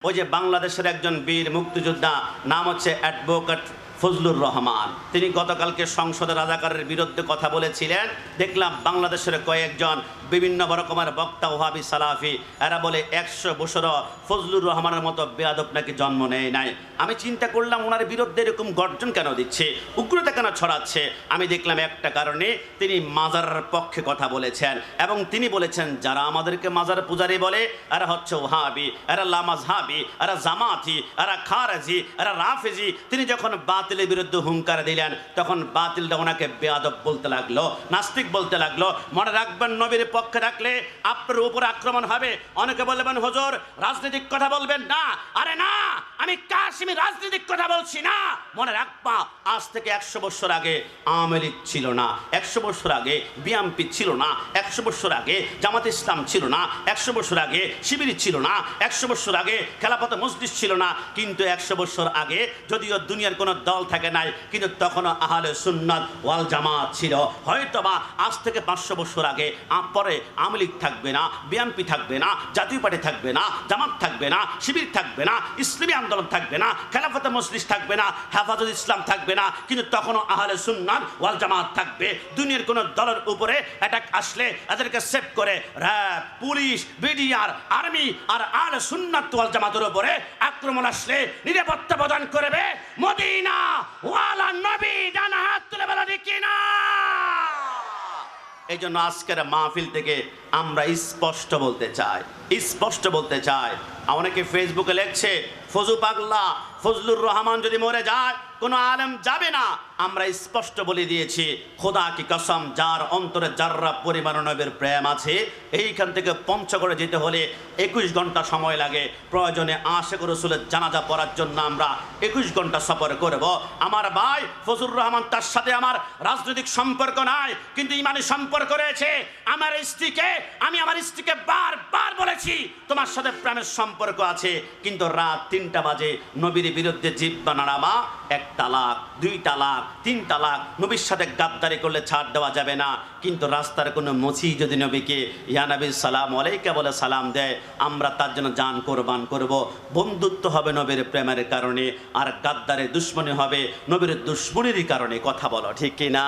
ওই যে বাংলাদেশের একজন বীর মুক্তিযোদ্ধা, নাম হচ্ছে অ্যাডভোকেট ফজলুর রহমান, তিনি গতকালকে সংসদে রাজাকারের বিরুদ্ধে কথা বলেছিলেন। দেখলাম বাংলাদেশের কয়েকজন বিভিন্ন রকমের বক্তা ওহাবি সালাফি এরা বলে 100 বছরও ফজলুর রহমানের মতো বেয়াদব নাকি জন্ম নেয় নাই। আমি চিন্তা করলাম ওনার বিরুদ্ধে এরকম গর্জন কেন দিচ্ছে, উগ্রতা কেন ছড়াচ্ছে। আমি দেখলাম একটা কারণে, তিনি মাজারের পক্ষে কথা বলেছেন এবং তিনি বলেছেন যারা আমাদেরকে মাজার পূজারি বলে এরা হচ্ছে ওহাবি, এরা লামাজহাবি, এরা জামাতি, এরা খারেজি, এরা রাফেজি। তিনি যখন বাতিলের বিরুদ্ধে হুঙ্কার দিলেন তখন বাতিলটা ওনাকে বেয়াদব বলতে লাগলো, নাস্তিক বলতে লাগলো। মনে রাখবেন নবীর পক্ষে রাখলে আপনার উপর আক্রমণ হবে। অনেকে বলবেন হুজুর রাজনৈতিক কথা বলবেন না। আরে না, আমি কাশ্মীর রাজনৈতিক কথা বলছি না। মনে রাখবা আজ থেকে 100 বছর আগে আওয়ামী লীগ ছিল না, 100 বছর আগে বিএনপি ছিল না, 100 বছর আগে জামাত ইসলাম ছিল না, 100 বছর আগে শিবির ছিল না, 100 বছর আগে খেলাফত মজলিস ছিল না। কিন্তু 100 বছর আগে যদিও দুনিয়ার কোনো দল থাকে নাই, কিন্তু তখনও আহলে সুন্নাত ওয়াল জামাত ছিল। হয়তোবা আজ থেকে 500 বছর আগে পরে আওয়ামী লীগ থাকবে না, বিএনপি থাকবে না, জাতীয় পার্টি থাকবে না, জামাত থাকবে না, শিবির থাকবে না, ইসলামী আন্দোলন থাকবে না, খেলাফত মজলিস থাকবে না, হেফাজত ইসলাম থাকবে না, কিন্তু তখনও আহলে সুন্নাত ওয়াল জামাত থাকবে। দুনিয়ার কোনো দলের উপরে অ্যাটাক আসলে এদেরকে সেভ করে র্যাব, পুলিশ, বিডিআর, আর্মি আর আহলে সুন্নাত ওয়াল জামাতের উপরে আক্রমণ আসলে নিরাপত্তা প্রদান করবে মদিনা ওয়ালা নবী। জানা হাত তুলে বলা দেখি না। এই জন্য আজকের মাহফিল থেকে আমরা স্পষ্ট বলতে চাই। অনেকে ফেসবুকে লেখছে ফজু পাগলা, ফজলুর রহমান যদি মরে যায় কোনো আলেম যাবে না। আমরা স্পষ্ট বলে দিয়েছি খোদা কি কসম, যার অন্তরে যার্রা পরিমাণ নবীর প্রেম আছে, এইখান থেকে পঞ্চগড়ে যেতে হলে 21 ঘন্টা সময় লাগে। প্রয়োজনে আশিক রাসূলের জানাজা পড়ার জন্য আমরা 21 ঘন্টা সফর করব। আমার ভাই ফজলুর রহমান, তার সাথে আমার রাজনৈতিক সম্পর্ক নাই, কিন্তু ইমানি সম্পর্ক রয়েছে। আমি আমার স্ত্রীকে বারবার বলেছি তোমার সাথে প্রেমের সম্পর্ক আছে, কিন্তু রাত 3টা বাজে নবীর বিরুদ্ধে জিহ্বা নাড়াবা, 1 তালাক, 2 তালাক, 3 তালাক। নবীর সাথে গাদ্দারি করলে ছাড় দেওয়া যাবে না। কিন্তু রাস্তার কোনো মুছি যদি নবীকে ইয়া নবী সালাম আলাইকা বলে সালাম দেয়, আমরা তার জন্য জান কোরবান করব। বন্ধুত্ব হবে নবীর প্রেমের কারণে, আর গাদ্দারে দুশ্মনী হবে নবীর দুশ্মনীর কারণে। কথা বলো ঠিক কি না?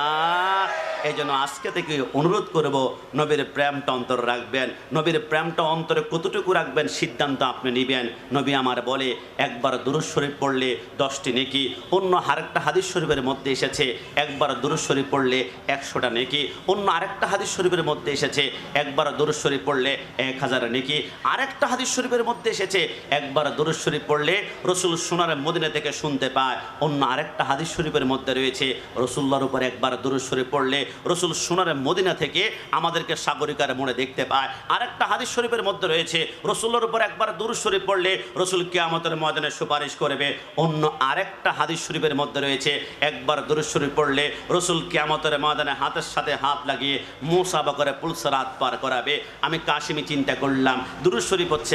এই জন্য আজকে থেকে অনুরোধ করব নবীর প্রেমটা অন্তরে রাখবেন। নবীর প্রেমটা অন্তরে কতটুকু রাখবেন সিদ্ধান্ত আপনি নেবেন। নবী আমার বলে একবার দুরূদ শরীফ পড়লে 10টি নেকি। অন্য আরেকটা হাদিস শরীফের মধ্যে এসেছে একবার দুরূদ শরীফ পড়লে 100টা নেকি। অন্য আরেকটা হাদিস শরীফের মধ্যে এসেছে একবার দুরূদ শরীফ পড়লে 1000 নেকি। আরেকটা হাদিস শরীফের মধ্যে এসেছে একবার দুরূদ শরীফ পড়লে রসুল সোনার মদিনা থেকে শুনতে পায়। অন্য আরেকটা হাদিস শরীফের মধ্যে রয়েছে রসুল্লাহর উপর একবার দুরূদ শরীফ পড়লে রসুল সোনার মদিনা থেকে আমাদেরকে সাগরিকার মোড়ে দেখতে পায়। আরেকটা হাদিস শরীফের মধ্যে রয়েছে রসুল্লাহর উপর একবার দুরূদ শরীফ পড়লে রসুল কিয়ামতের ময়দানে সুপারিশ করবে। অন্য আরেকটা হাদিস শরীফের মধ্যে রয়েছে একবার দুরূদ শরীফ পড়লে রসুল কিয়ামতের ময়দানে হাতের সাথে হাত লাগিয়ে মুসাফা করে পুলসরাত পার করাবে। আমি কাশিমি চিন্তা করলাম দুরূদ শরীফ হচ্ছে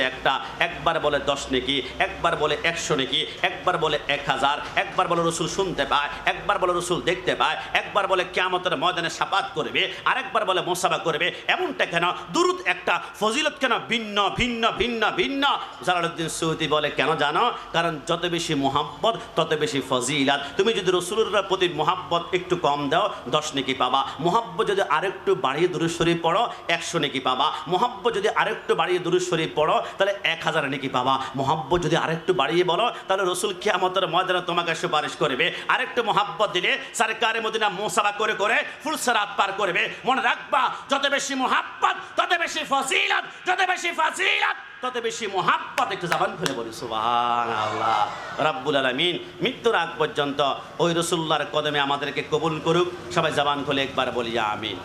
একবার বলে 10 নেকি, একবার বলে 100 নেকি, একবার বলে 1000, একবার বলে রসুল শুনতে পায়, একবার বলে রসুল দেখতে পায়, একবার বলে কিয়ামতের ময়দানে সাফাত করবে, আরেকবার বলে মুসাফা করবে। এমনটা কেন? দুরূদ একটা, ফজিলত কেন ভিন্ন ভিন্ন ভিন্ন ভিন্ন? জালালউদ্দিন সৈয়দী বলে কেন জানো? কারণ যত বেশি মুহাব্বত তত বেশি ফজিলত। তুমি যদি রসুলের প্রতি মুহাব্বত একটু কম দাও 10 নেকি পাবা। মুহাব্বত যদি আরেকটু বাড়িয়ে দুরূদ শরীফ পড়ো 100 নেকি পাবা। মুহাব্বত যদি আরেকটু বাড়িয়ে দুরূদ শরীফ পড়ো তাহলে 1000 নেকি পাবা। মুহাব্বত যদি আরেকটু বাড়িয়ে বলো তাহলে রসুল কিয়ামতের ময়দানে তোমাকে সুপারিশ করবে। আরেকটু মুহাব্বত দিলে সরকারে মদিনা মুসাফা করে করে ফুলসরাত পার করবে। মনে রাখবা যত বেশি মুহাব্বত তত বেশি ফজিলত, যত বেশি ফজিলত তত বেশি মুহাব্বত। একটু জবান খুলে বলি সুবহানাল্লাহ। রাব্বুল আলামিন মৃত্যুর আগ পর্যন্ত ওই রাসূলুল্লাহর কদমে আমাদেরকে কবুল করুক। সবাই জবান খুলে একবার বলি আমিন।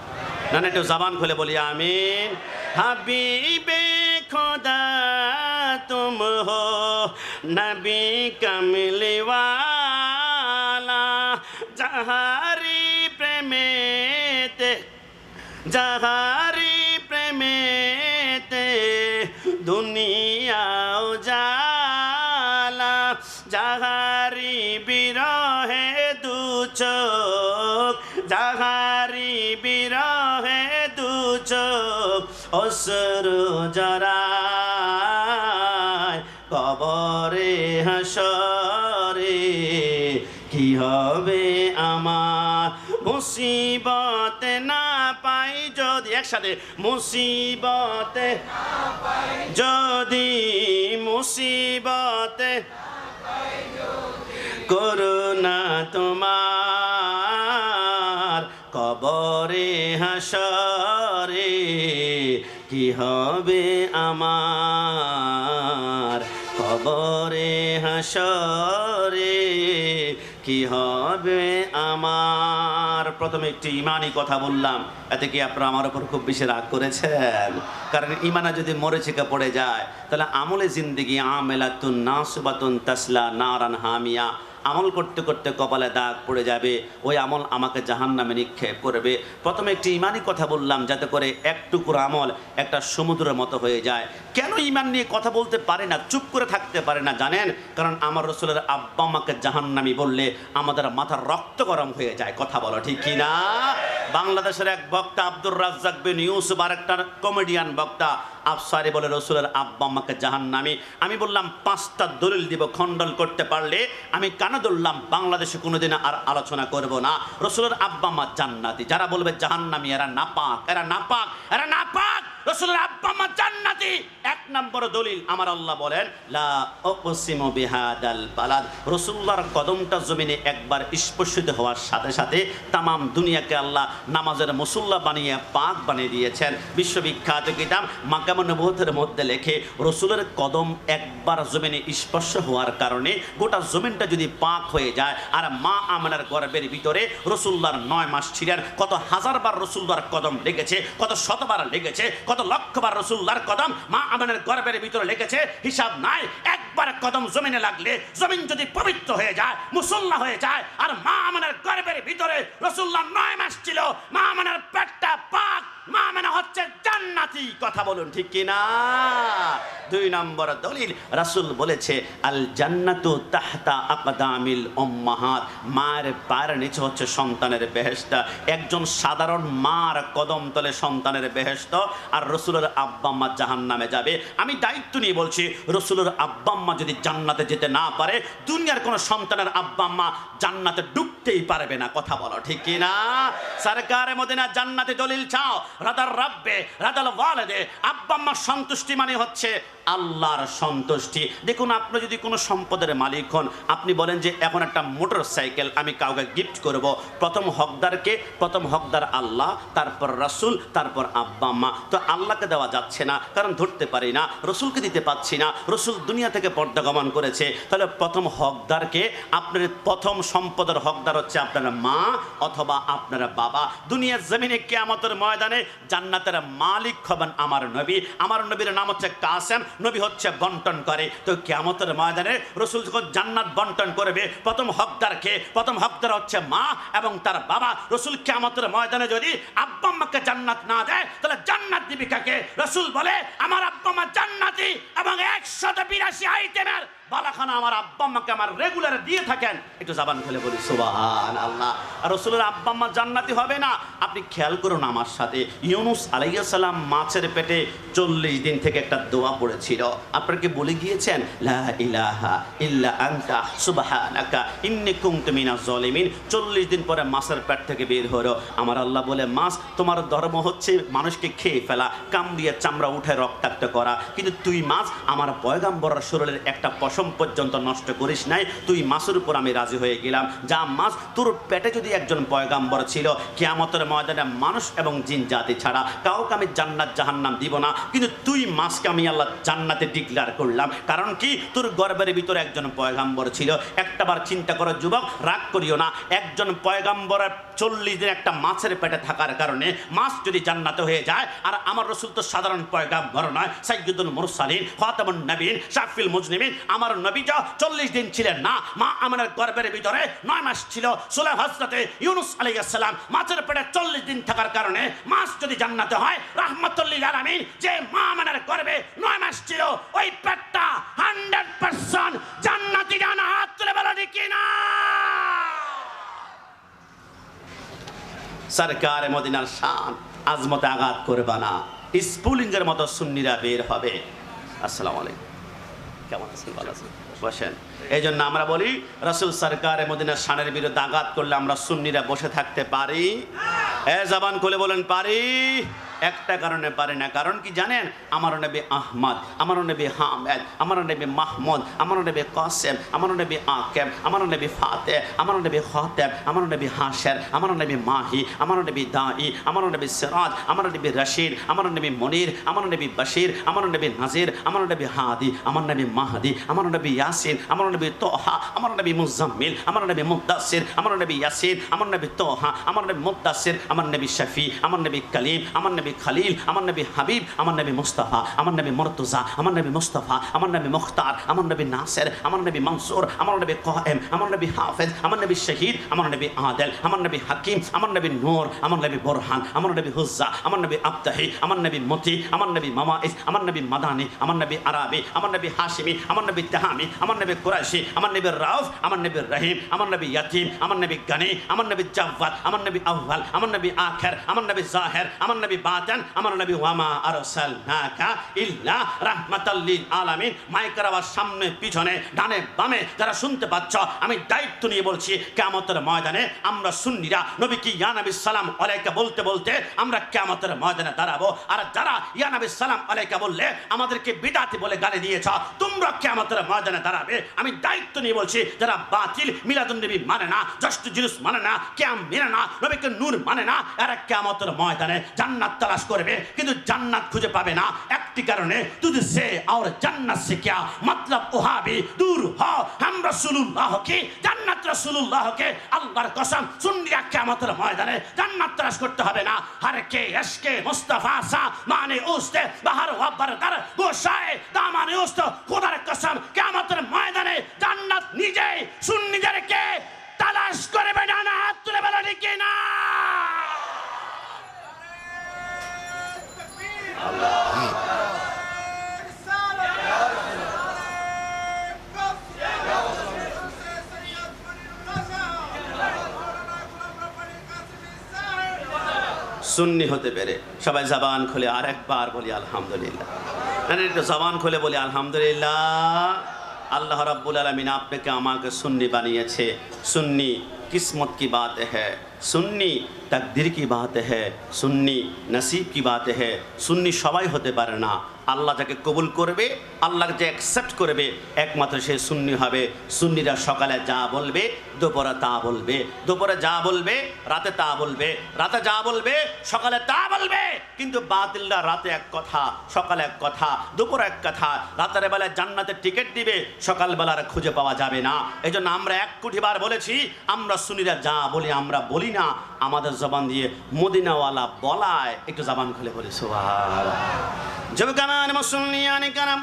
না একটু জবান খুলে বলি আমিন। হাবিবে খোদা তুম হো নবী কমলি ওয়ালা, যাহারি প্রেমেতে দুনিয়া উজালা, যাহারি বিরহে দু চোখ, যাহারি বিরহে দু চোখ অশ্রু জরায় কবর কবরে হাসরে কি হবে আমার, মুসিবতে না পাই যদি, একসাথে, মুসিবতে যদি, মুসিবতে করুণা তোমার, কবরে হাসরে কি হবে আমার, কবরে হাসরে কি হবে আমার। প্রথমে একটি ইমানি কথা বললাম, এতে কি আপনারা আমার উপর খুব বেশি রাগ করেছেন? কারণ ইমানা যদি মরিচিকা পড়ে যায় তাহলে আমলে জিন্দিগি আমেলাতুন নাসবাতুন তাসলা নারান হামিয়া, আমল করতে করতে কপালে দাগ পড়ে যাবে, ওই আমল আমাকে জাহান্নামে নিক্ষেপ করবে। প্রথমে একটি ইমানি কথা বললাম যাতে করে এক টুকরো আমল একটা সমুদ্রের মতো হয়ে যায়। কেন ইমান নিয়ে কথা বলতে পারে না, চুপ করে থাকতে পারে না জানেন? কারণ আমার রসুলের আব্বা আমাকে জাহান্নামী বললে আমাদের মাথার রক্ত গরম হয়ে যায়। কথা বলো ঠিক কি না? বাংলাদেশের এক বক্তা আব্দুর রাজ্জাক বিন ইউসুফ, আর একটা কমেডিয়ান বক্তা আফসারি বলে রসুলের আব্বা আমাকে জাহান্নামী। আমি বললাম 5টা দলিল দিব, খণ্ডন করতে পারলে আমি কানে ধরলাম বাংলাদেশে কোনোদিন আর আলোচনা করব না। রসুলের আব্বা মা জান্নাতি, যারা বলবে জাহান্নামী এরা নাপাক, এরা নাপাক, এরা নাপাক। রসুলের আব্বা মা জান্নাতি। 1 নম্বর দলিল আমার আল্লাহ বলেন লা উকসিমু বিহাদাল বালাদ, রাসূলুল্লাহর কদমটা জমিনে একবার স্পর্শিত হওয়ার সাথে সাথে তামাম দুনিয়াকে আল্লাহ নামাজের মুসল্লা বানিয়ে পাক বানিয়ে দিয়েছেন। বিশ্ববিখ্যাত কিতাব মাকামুন নবুয়তের মধ্যে লেখে রাসূলের কদম একবার জমিনে স্পর্শ হওয়ার কারণে গোটা জমিনটা যদি পাক হয়ে যায়। আর মা আমেনার গর্ভের ভিতরে রাসূলুল্লাহর 9 মাস ছিলেন। কত হাজারবার রাসূলুল্লাহর কদম লেগেছে, কত শতবার লেগেছে, কত লক্ষবার রাসূলুল্লাহর কদম মা আমেনার গর্ভের ভিতরে লেগেছে, হিসাব নাই। একবার কদম জমিনে লাগলে জমিন যদি পবিত্র হয়ে যায়, মুসল্লা হয়ে যায়। আর মা আমেনার গর্ভের ভিতরে রাসূলুল্লাহ 9 মাস ছিল, মা আমেনার পেটটা পাক, মা আমেনা হচ্ছে জান্নাতি। কথা বলুন ঠিক কি না? 2 নম্বর দলিল, রাসূল বলেছে আল জান্নাতু তাহতা আকদামিল উম্মাহাত, মায়ের পায়ের নিচে হচ্ছে সন্তানের বেহেশত। একজন সাধারণ মার কদম তলে সন্তানের বেহেশত, আর রাসূলের আব্বা আম্মা জাহান্নামে যাবে। আমি দায়িত্ব নিয়ে বলছি, রাসূলের আব্বা আম্মা যদি জান্নাতে যেতে না পারে, দুনিয়ার কোনো সন্তানের আব্বা আম্মা জান্নাতে ঢুকতেই পারবে না। কথা বলো ঠিক কি না? সরকারে মদিনা জান্নাতে দলিল চাও, রাদার রাব্বে রাদাল ওয়ালিদে, আব্বা আম্মার সন্তুষ্টি মানে হচ্ছে আল্লাহর সন্তুষ্টি। দেখুন, আপনি যদি কোনো সম্পদের মালিক হন, আপনি বলেন যে এখন একটা মোটর সাইকেল আমি কাউকে গিফট করব, প্রথম হকদার আল্লাহ, তারপর রাসূল, তারপর আব্বা আম্মা। তো আল্লাহকে দেওয়া যাচ্ছে না, কারণ ধরতে পারি না। রসুলকে দিতে পাচ্ছি না, রসুল দুনিয়া থেকে পর্দা গমন করেছে। তাহলে প্রথম হকদারকে, আপনার প্রথম সম্পদের হকদার হচ্ছে আপনার মা অথবা আপনার বাবা। দুনিয়ার জমিনে কিয়ামতের ময়দানে জান্নাতের মালিক হবেন আমার নবী। আমার নবীর নাম হচ্ছে কাসেম, নবী হচ্ছে বন্টন করে। তো কিয়ামতের ময়দানে রসুল যখন জান্নাত বন্টন করবে, প্রথম হকদারকে, প্রথম হকদার হচ্ছে মা এবং তার বাবা। রসুল কিয়ামতের ময়দানে যদি আব্বা আম্মাকে জান্নাত না দেয়, তাহলে জান্নাত দিবি কাকে? রসুল বলে আমার আব্বা আম্মা জান্নাতি এবং 182 আইটেমের বালাখানা আমার আব্বা আম্মাকে আমার রেগুলার দিয়ে থাকেন। একটু জবান খুলে বলি সুবহানাল্লাহ। আর রাসূলের আব্বা আম্মা জান্নাতি হবে না? আপনি খেয়াল করুন আমার সাথে, ইউনুস আলাইহিস সালাম মাছের পেটে 40 দিন থেকে একটা দোয়া পড়েছিল। আপনারা কি বলে গিয়েছেন লা ইলাহা ইল্লা আনতা সুবহানাকা ইন্নী কুনতু মিনাজ জালিমিন? 40 দিন পরে মাছের পেট থেকে বের হলো। আমার আল্লাহ বলে, মাছ তোমার ধর্ম হচ্ছে মানুষকে খেয়ে ফেলা, কামড়িয়ে চামড়া উঠে রক্তাক্ত করা, কিন্তু তুই মাছ আমার পয়গম্বরের শরীরের একটা পশম পর্যন্ত নষ্ট করিস নাই। তুই মাছের উপর আমি রাজি হয়ে গেলাম। যা মাছ, তোর পেটে যদি একজন পয়গম্বর ছিল, কিয়ামতের ময়দানে মানুষ এবং জিন জাতি ছাড়া কাউকে আমি জান্নাত জাহান্নাম দিব না, কিন্তু তুই মাছকে আমি আল্লাহ জান্নাতে ডিক্লেয়ার করলাম। কারণ কি? তোর গর্ভের ভিতরে একজন পয়গম্বর ছিল। একটাবার চিন্তা করো যুবক, রাগ করিও না। একজন পয়গম্বরের 40 দিন একটা মাছের পেটে থাকার কারণে মাছ যদি জান্নাতে হয়ে যায়, আর আমার রসুল তো সাধারণ পয়গম্বর নয়, সাইয়্যিদুল মুরসালিন, খাতামুন নবীন, শাফিল মুজনিমিন। আমার নবী যা 40 দিন ছিলেন না, মা আমাদের গর্ভের ভিতরে 9 মাস ছিল। সূরা হযরতে ইউনুস আলাইহিস সালাম মাছের পেটে 40 দিন থাকার কারণে মাছ যদি জান্নাতে হয়, রাহমাতুল লিল আলামিন যে মা আমাদের গর্ভে 9 মাস ছিল, ওই পেটটা 100% জান্নাতি। জানা হাত তুলে বলো ঠিক না? সরকারে মদিনার শান, আজমতে আঘাত করবা না। স্পুলিংয়ের মতো সুন্নিরা বের হবে। আসসালামু আলাইকুম। কেমন আছেন? ভালো আছেন? বসেন। এই জন্য আমরা বলি রাসূল সরকারে মদিনার শানের বিরুদ্ধে আঘাত করলে আমরা সুন্নিরা বসে থাকতে পারি? জবান খুলে বলেন পারি। একটা কারণে পারে না, কারণ কি জানেন? আমার নবী আহমদ, আমার নবী হামেদ, আমার নবী মাহমুদ, আমার নবী কাসেম, আমার নবী আকেম, আমার নবী ফাতে, আমার নবী খাতেম, আমার নবী হাশের, আমার নবী মাহি, আমার নবী দাই, আমার নবী সিরাজ, আমার নবী রশিদ, আমার নবী মনির, আমার নবী বশির, আমার নবী নাজির, আমার নবী হাদি, আমার নবী মাহদি, আমার নবী ইয়াসিন, আমার নবী তোহা, আমার নবী মুজাম্মিল, আমার নবী মুদাসসির, আমার নবী ইয়াসিন, আমার নবী তোহা, আমার নবী মুদাসসির, আমার নবী শফি, আমার নবী কলিম, আমার নবী খালিল, আমার নবী হাবিব, আমার নবী মুস্তাফা, আমার নবী মুর্তজা, আমার নবী মুস্তাফা, আমার নবী মুখতার, আমার নবী নাসির, আমার নবী মনসুর, আমার নবী কায়েম, আমার নবী হাফেজ, আমার নবী শহীদ, আমার নবী আদিল, আমার নবী হাকিম, আমার নবী নূর, আমার নবী বুরহান, আমার নবী হুজ্জা, আমার নবী আবতাহি, আমার নবী মতি, আমার নবী মামাইস, আমার নবী মাদানি, আমার নবী আরাবি, আমার নবী হাশিমি, আমার নবী তাহামি, আমার নবী কুরাইশি, আমার নবী রাউফ, আমার নবী রহিম, আমার নবী ইয়াতিম, আমার নবী গানি, আমার নবী জাওয়াদ, আমার নবী আউয়াল, আমার নবী আখির, আমার নবী জাহির, আমার নবী বাতিন, আমার নবী ওয়ামা আরসালনাকা ইল্লা রাহমাতাল লিল আলামিন। মাইকের আওয়াজ সামনে পিছনে ডানে বামে যারা শুনতে পাচ্ছ, আমি দায়িত্ব নিয়ে বলছি, কিয়ামতের ময়দানে আমরা সুন্নিরা নবী কি ইয়া নবী সালাম আলাইকা বলতে বলতে আমরা কিয়ামতের ময়দানে দাঁড়াবো। আর যারা ইয়া নবী সালাম আলাইকা বললে আমাদেরকে বিদআতি বলে গালি দিয়েছ, তোমরা কিয়ামতের ময়দানে দাঁড়াবে। আমি দায়িত্ব নিয়ে বলছি, যারা বাতিল মিলাদুন নবী মানে না, জষ্ট জুলুস মানে না, কিয়াম মানে না, নবীকে নূর মানে না, এরা কিয়ামতের ময়দানে জান্নাত তালাশ করবে, কিন্তু জান্নাত খুঁজে পাবে না। একটি কারণে, তুঝে সে আর জান্নাত সে क्या मतलब ওহাবি দূর হ, हम রাসূলুল্লাহ কে জান্নাত রাসূলুল্লাহ কে আল্লাহর কসম সুন্নিরা কিয়ামতের ময়দানে জান্নাত তালাশ করতে হবে না। হর কে ইশকে মুস্তাফা সা মানে উস্তে বাহার ওয়া বরকর গোশায়ে দামানে উস্ত, খোদার কসম কিয়ামতের ময়দানে জান্নাত নিজেই সুন্নিদেরকে তালাশ করবে না। হাত তুলে বলো ঠিক না? সুন্নি হতে পেরে সবাই জবান খুলে আরেকবার বলি আলহামদুলিল্লাহ। একটু জবান খুলে বলি আলহামদুলিল্লাহ। আল্লাহ রাব্বুল আলামিন আপনাকে আমাকে সুন্নি বানিয়েছে। সুন্নি किस्मत की बात है, सुन्नी तकदीर की बात है, सुन्नी नसीब की बात है। सुन्नी सबाई होते पारे ना, আল্লাহ যাকে কবুল করবে, আল্লাহকে যে অ্যাকসেপ্ট করবে, একমাত্র সে সুন্নি হবে। সুন্নিরা সকালে যা বলবে দুপুরে তা বলবে, দুপুরে যা বলবে রাতে তা বলবে, রাতে যা বলবে সকালে তা বলবে। কিন্তু বাতিলরা রাতে এক কথা, সকালে এক কথা, দুপুরে এক কথা, রাতের বেলায় জান্নাতের টিকিট দিবে, সকালবেলার খুঁজে পাওয়া যাবে না। এই জন্য আমরা এক কোটিবার বলেছি, আমরা সুন্নিরা যা বলি আমরা বলি না, আমাদের জবান দিয়ে মদিনাওয়ালা বলায়। একটু জবান খুলে বলি সুবহানাল্লাহ। জবকামান মুসল্লিয়ানে কারাম,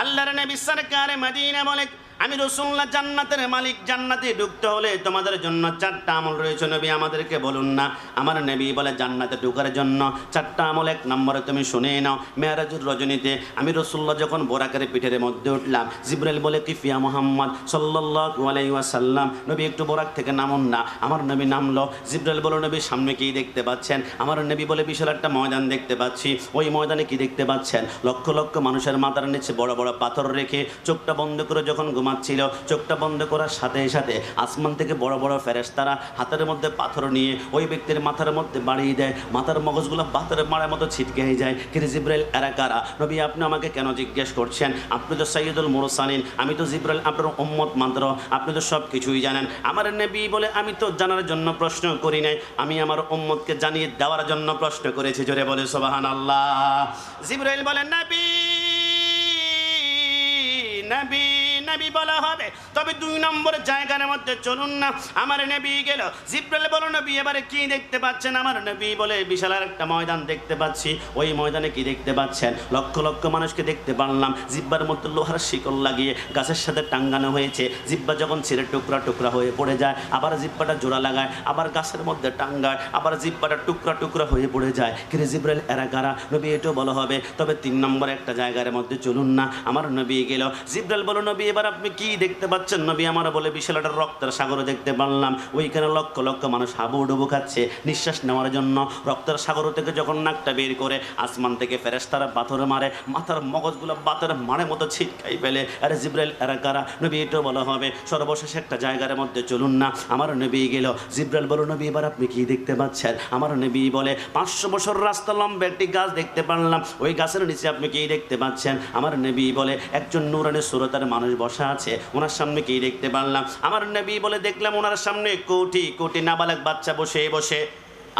আল্লাহর নবী সরকারে মদিনা বলে, আমি রাসূলুল্লাহ জান্নাতের মালিক, জান্নাতে ঢুকতে হলে তোমাদের জন্য চারটা আমল রয়েছে, নবী আমাদেরকে বলুন না। আমার নবী বলে জান্নাতে ঢোকার জন্য চারটা আমল। এক নম্বরে তুমি শুনে নাও, মেরাজুর রজনীতে আমি রাসূলুল্লাহ যখন বোরাকের পিঠের মধ্যে উঠলাম, জিবরাইল বলে কি ফিয়া মুহাম্মদ সাল্লাল্লাহু আলাইহি ওয়াসাল্লাম, নবী একটু বোরাক থেকে নামুন না। আমার নবী নামলো। জিবরাইল বলে, নবী সামনে কি দেখতে পাচ্ছেন? আমার নবী বলে, বিশাল একটা ময়দান দেখতে পাচ্ছি। ওই ময়দানে কি দেখতে পাচ্ছেন? লক্ষ লক্ষ মানুষের মাথার নিচে বড় বড় পাথর রেখে চোখটা বন্ধ করে যখন ঘুমাচ্ছিল, চোখটা বন্ধ করার সাথে সাথে আসমান থেকে বড় বড় ফেরেশতারা হাতের মধ্যে পাথর নিয়ে ওই ব্যক্তির মাথার মধ্যে বাড়িয়ে দেয়। মাথার মগজগুলো বাতের মারার মতো ছিটকে হয়ে যায়। কিন্তু জিবরাইল এরা কারা? নবী আপনি আমাকে কেন জিজ্ঞেস করছেন? আপনি তো সাইয়্যিদুল মুরসালিন, আমি তো জিবরাইল আপনার উম্মত মাত্র, আপনি তো সব কিছুই জানেন। আমার নবী বলে, আমি তো জানার জন্য প্রশ্ন করি নাই, আমি আমার উম্মতকে জানিয়ে দেওয়ার জন্য প্রশ্ন করেছি। জোরে বলে সুবহানাল্লাহ। জিবরাইল বলেন, নবী নবী নবী বলা হবে, তবে দুই নম্বরের জায়গার মধ্যে চলুন না। আমার নবী গেল। জিবরাইল বলো, নবী এবারে কি দেখতে পাচ্ছেন? আমার নবী বলে, বিশাল একটা ময়দান দেখতে পাচ্ছি। ওই ময়দানে কি দেখতে পাচ্ছেন? লক্ষ লক্ষ মানুষকে দেখতে পারলাম। জিব্বার মধ্যে লোহার শিকল লাগিয়ে গাছের সাথে টাঙ্গানো হয়েছে। জিব্বা যখন ছিঁড়ে টুকরা টুকরা হয়ে পড়ে যায়, আবার জিব্বাটা জোড়া লাগায়, আবার গাছের মধ্যে টাঙ্গায়, আবার জিব্বাটা টুকরা টুকরা হয়ে পড়ে যায়। কিন্তু জিবরাইল এরা কারা? নবী এটাও বলা হবে, তবে তিন নম্বর একটা জায়গার মধ্যে চলুন না। আমার নবী গেল। জিবরাইল বলো, নবী এবার আপনি আপনি কি দেখতে পাচ্ছেন? নবী আমার বলে বিশাল একটা রক্তের সাগর দেখতে পারলাম। ওইখানে লক্ষ লক্ষ মানুষ হাবুডুবু খাচ্ছে নিঃশ্বাস নেওয়ার জন্য। রক্তের সাগর থেকে যখন নাকটা বের করে আসমান থেকে ফেরেশতারা পাথর মারে, মাথার মগজগুলো বাতের মারে মতো ছিটকাই ফেলে। আরে জিব্রাইল এরা কারা? নবী এটাও বলা হবে। সর্বশেষ একটা জায়গার মধ্যে চলুন না। আমার নবী গেল। জিব্রাইল বলো নবী এবার আপনি কি দেখতে পাচ্ছেন? আমার নবী বলে 500 বছর রাস্তা লম্বা একটি গাছ দেখতে পারলাম। ওই গাছের নিচে আপনি কি দেখতে পাচ্ছেন? আমার নবী বলে একজন নূরানী সুরতার মানুষ বসা আছে, ওনার সামনে কি দেখতে পারলাম? আমার নবী বলে দেখলাম ওনার সামনে কোটি কোটি নাবালক বাচ্চা বসে বসে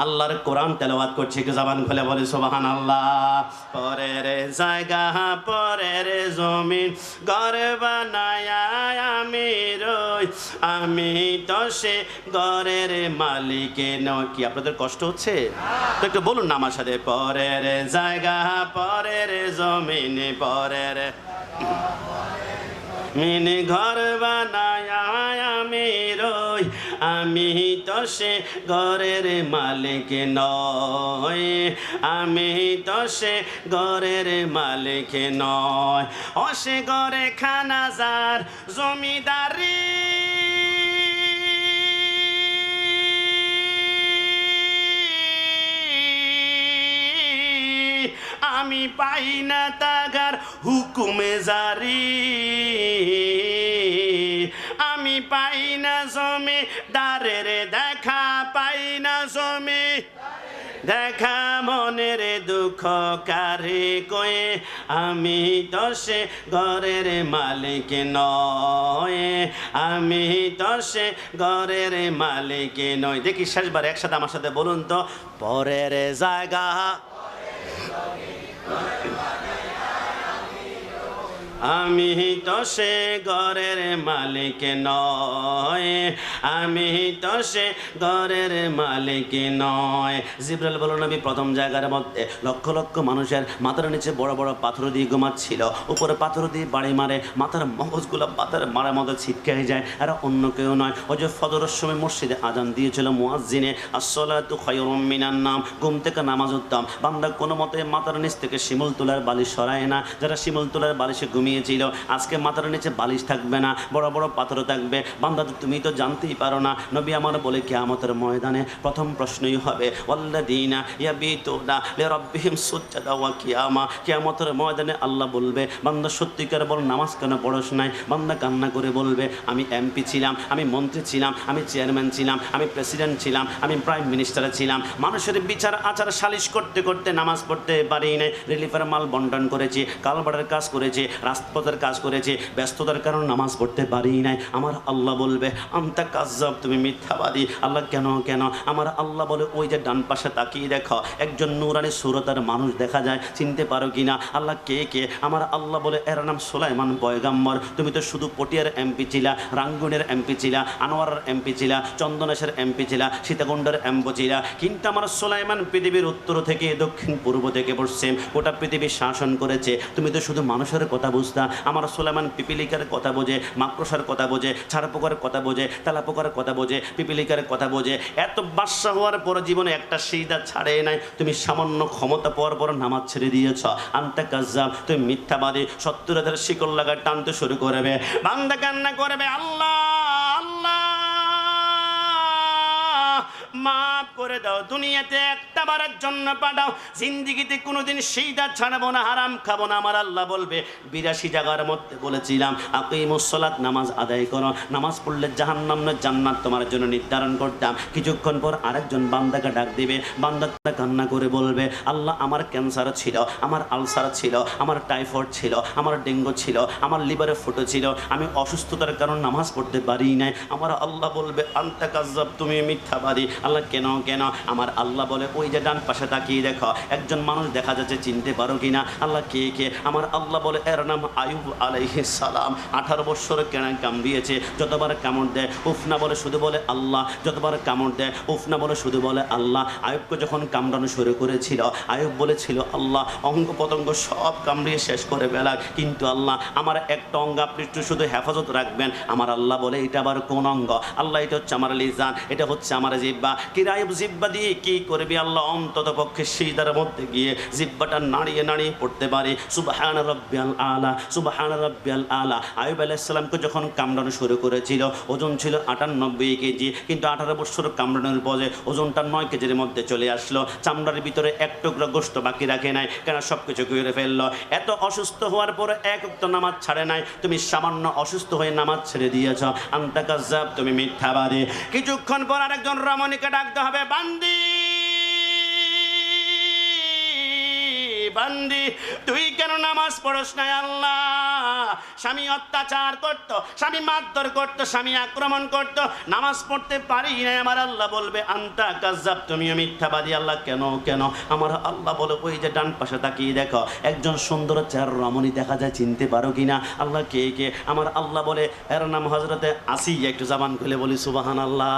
আল্লাহর কোরআন তেলাওয়াত করছে। কি জবান খুলে বলে সুবহানাল্লাহ। পরের জায়গা পরের জমিন ঘর বানায়া আমি রই, আমি তো সে ঘরের মালিক নই। কি আপনাদের কষ্ট হচ্ছে? তো একটু বলুন না আমার সাথে, পরের জায়গা পরের জমিন পরের মিনি ঘর বানায় আমি রই, আমি তো সে ঘরের মালিক নয়, আমি তো সে ঘরের মালিক নয়। ও সে ঘরে খানা যার জমিদারি, আমি পাই না তাগার হুকুমে জারি, আমি পাই না জমি দারের দেখা, পাই না জমি দেখা মনের দুঃখ কারে কয়ে, আমি তো সে ঘরের মালিক নয়, আমি তো সে ঘরের মালিক নয়। দেখি শেষবার একসাথে আমার সাথে বলুন তো, পরের জায়গা আমি তো সে ঘরের মালিক নয়, আমি তো সে ঘরের মালিক নয়। জিব্রাইল বলল নবী প্রথম জায়গার মধ্যে লক্ষ লক্ষ মানুষের মাথার নিচে বড় বড় পাথর দিয়ে ঘুমাচ্ছিল, উপরে পাথর দিয়ে বাড়ি মারে, মাথার মগজগুলো পাথর মারার মতো ছিটকে যায়। আর অন্য কেউ নয়, ওই যে ফজরের সময় মসজিদে আজান দিয়েছিল মুয়াজ্জিনে, আসসালাতু খায়রুম মিনান নাওম, ঘুম থেকে নামাজ উত্তম। বান্দা কোনো মতে মাথার নিচ থেকে শিমুল তোলার বালিশ সরায় না। যারা শিমুল তোলার বালিশে ঘুমিয়েছিল আজকে মাথার নিচে বালিশ থাকবে না, বড় বড় পাথর থাকবে। বান্দা তুমি তো জানতেই পারো না। নবী আমার বলে কিয়ামতের ময়দানে প্রথম প্রশ্নই হবে ওয়াল্লাযীনা ইয়াবিতুনা লিরাব্বিহিম সুজদান ওয়া কিয়ামা। কিয়ামতের ময়দানে আল্লাহ বলবে বান্দা সত্যিকার বল নামাজ কেন পড়স নাই? বান্দা কান্না করে বলবে আমি এমপি ছিলাম, আমি মন্ত্রী ছিলাম, আমি চেয়ারম্যান ছিলাম, আমি প্রেসিডেন্ট ছিলাম, আমি প্রাইম মিনিস্টার ছিলাম, মানুষের বিচার আচার সালিশ করতে করতে নামাজ পড়তে পারি নাই, রিলিফের মাল বন্টন করেছি, কালবাড়ের কাজ করেছি, রাজপথের কাজ করেছি, ব্যস্ততার কারণে নামাজ পড়তে পারি নাই। আমার আল্লাহ বলবে আনতা কাজ্জাব, তুমি মিথ্যাবাদী। আল্লাহ কেন কেন? আমার আল্লাহ বলে ওই যে ডান পাশে তাকিয়ে দেখো একজন নূরানী সুরতার মানুষ দেখা যায়, চিনতে পারো কিনা? আল্লাহ কে কে? আমার আল্লাহ বলে এর নাম সুলাইমান পয়গাম্বর। তুমি তো শুধু পটিয়ার এমপি ছিলা, রাঙ্গুনের এমপি ছিলা, আনোয়ারের এমপি ছিলা, চন্দনেশের এমপি ছিলা, সীতাকুণ্ডের এমপি ছিলা, কিন্তু আমার সুলাইমান পৃথিবীর উত্তর থেকে দক্ষিণ পূর্ব থেকে পশ্চিম গোটা পৃথিবী শাসন করেছে। তুমি তো শুধু মানুষের কথা বুঝতা। আমার সুলাইমান পিপিলিকার কথা বোঝে, মাকড়সার কথা বোঝে, ছাড়পোকার কথা বোঝে, তেলাপোকার কথা বোঝে, পিপিলিকার কথা বোঝে। এত বাদশা হওয়ার পর জীবনে একটা সিজদা ছাড়ে নাই। তুমি সামান্য ক্ষমতা পাওয়ার পর নামাজ ছেড়ে দিয়েছ। আনতা কাজ্জাব, তুমি মিথ্যাবাদী। 70,000 শিকল লাগায় টানতে শুরু করবে, বান্দা কান্না করবে আল্লাহ আল্লাহ মাফ করে দাও, দুনিয়াতে একটা বারের জন্য পাঠাও, জিন্দিগিতে কোনোদিন সিজদা ছাড়বো না, হারাম খাবো না। আমার আল্লাহ বলবে 82 জায়গার মধ্যে বলেছিলাম আকিমুস সালাত, নামাজ আদায় করো, নামাজ পড়লে জাহান্নাম না জান্নাত তোমার জন্য নির্ধারণ করতাম। কিছুক্ষণ পর আরেকজন বান্দাকে ডাক দিবে, বান্দাটা কান্না করে বলবে আল্লাহ আমার ক্যান্সার ছিল, আমার আলসার ছিল, আমার টাইফয়েড ছিল, আমার ডেঙ্গু ছিল, আমার লিভারে ফুটো ছিল, আমি অসুস্থতার কারণে নামাজ পড়তে পারি নাই। আমার আল্লাহ বলবে আনতা কাজ্জাব, তুমি মিথ্যাবাদী। আল্লাহ কেন কেন? আমার আল্লাহ বলে ওই যে ডান পাশে তাকিয়ে দেখো একজন মানুষ দেখা যাচ্ছে, চিনতে পারো কিনা? আল্লাহ কে কে? আমার আল্লাহ বলে এর নাম আয়ুব আলাইহিস সালাম। 18 বছর কেনা কামড়িয়েছে, যতবার কামড় দেয় উফ না বলে শুধু বলে আল্লাহ, যতবার কামড় দেয় উফ না বলে শুধু বলে আল্লাহ। আয়ুবকে যখন কামড়ানো শুরু করেছিল আয়ুব বলেছিল আল্লাহ অঙ্গ পতঙ্গ সব কামড়িয়ে শেষ করে ফেলাক, কিন্তু আল্লাহ আমার একটা অঙ্গ আপনি একটু শুধু হেফাজত রাখবেন। আমার আল্লাহ বলে এটা আবার কোন অঙ্গ? আল্লাহ এটা হচ্ছে আমার লিজান, এটা হচ্ছে আমার জিহ্বা। কি আয়ুব জিহ্বা দিয়ে কি করবি? আল্লাহ আল্লাহ অন্তত পক্ষে সিজদার মধ্যে গিয়ে জিহ্বাটা নাড়িয়ে নাড়িয়ে পড়তে পারে সুবহান রাব্বিয়াল আলা, সুবহান রাব্বিয়াল আলা। আইয়ুব আলাইহিস সালামকে যখন কামড়ানো শুরু করেছিল ওজন ছিল 98 কেজি, কিন্তু 18 বছর কামড়ানোর পরে ওজনটা 9 কেজির মধ্যে চলে আসলো। চামড়ার ভিতরে এক টুকরো গোশত বাকি রাখে নাই, কেন সব কিছু করে ফেললো। এত অসুস্থ হওয়ার পরে এক ওয়াক্ত নামাজ ছাড়ে নাই, তুমি সামান্য অসুস্থ হয়ে নামাজ ছেড়ে দিয়েছ, আনতা কাজ্জাব, তুমি মিথ্যাবাদী। কিছুক্ষণ পর আরেকজন রমণীকে ডাকতে হবে, বান্দি বান্দি তুই কেন নামাজ পড়স নাই? আল্লাহ স্বামী অত্যাচার করতো, স্বামী মারধর করতো, স্বামী আক্রমণ করতো, নামাজ পড়তে পারি না। আমার আল্লাহ বলবে আনতা কাজ্জাব, তুমিও মিথ্যাবাদী। আল্লাহ কেন কেন? আমার আল্লাহ বলে ওই যে ডান পাশে তাকিয়ে দেখো একজন সুন্দর চেহারা রমণী দেখা যায়, চিনতে পারো কিনা? আল্লাহ কে কে? আমার আল্লাহ বলে এর নাম হযরতে আসিয়া। একটু জবান খুলে বলি সুবহানাল্লাহ।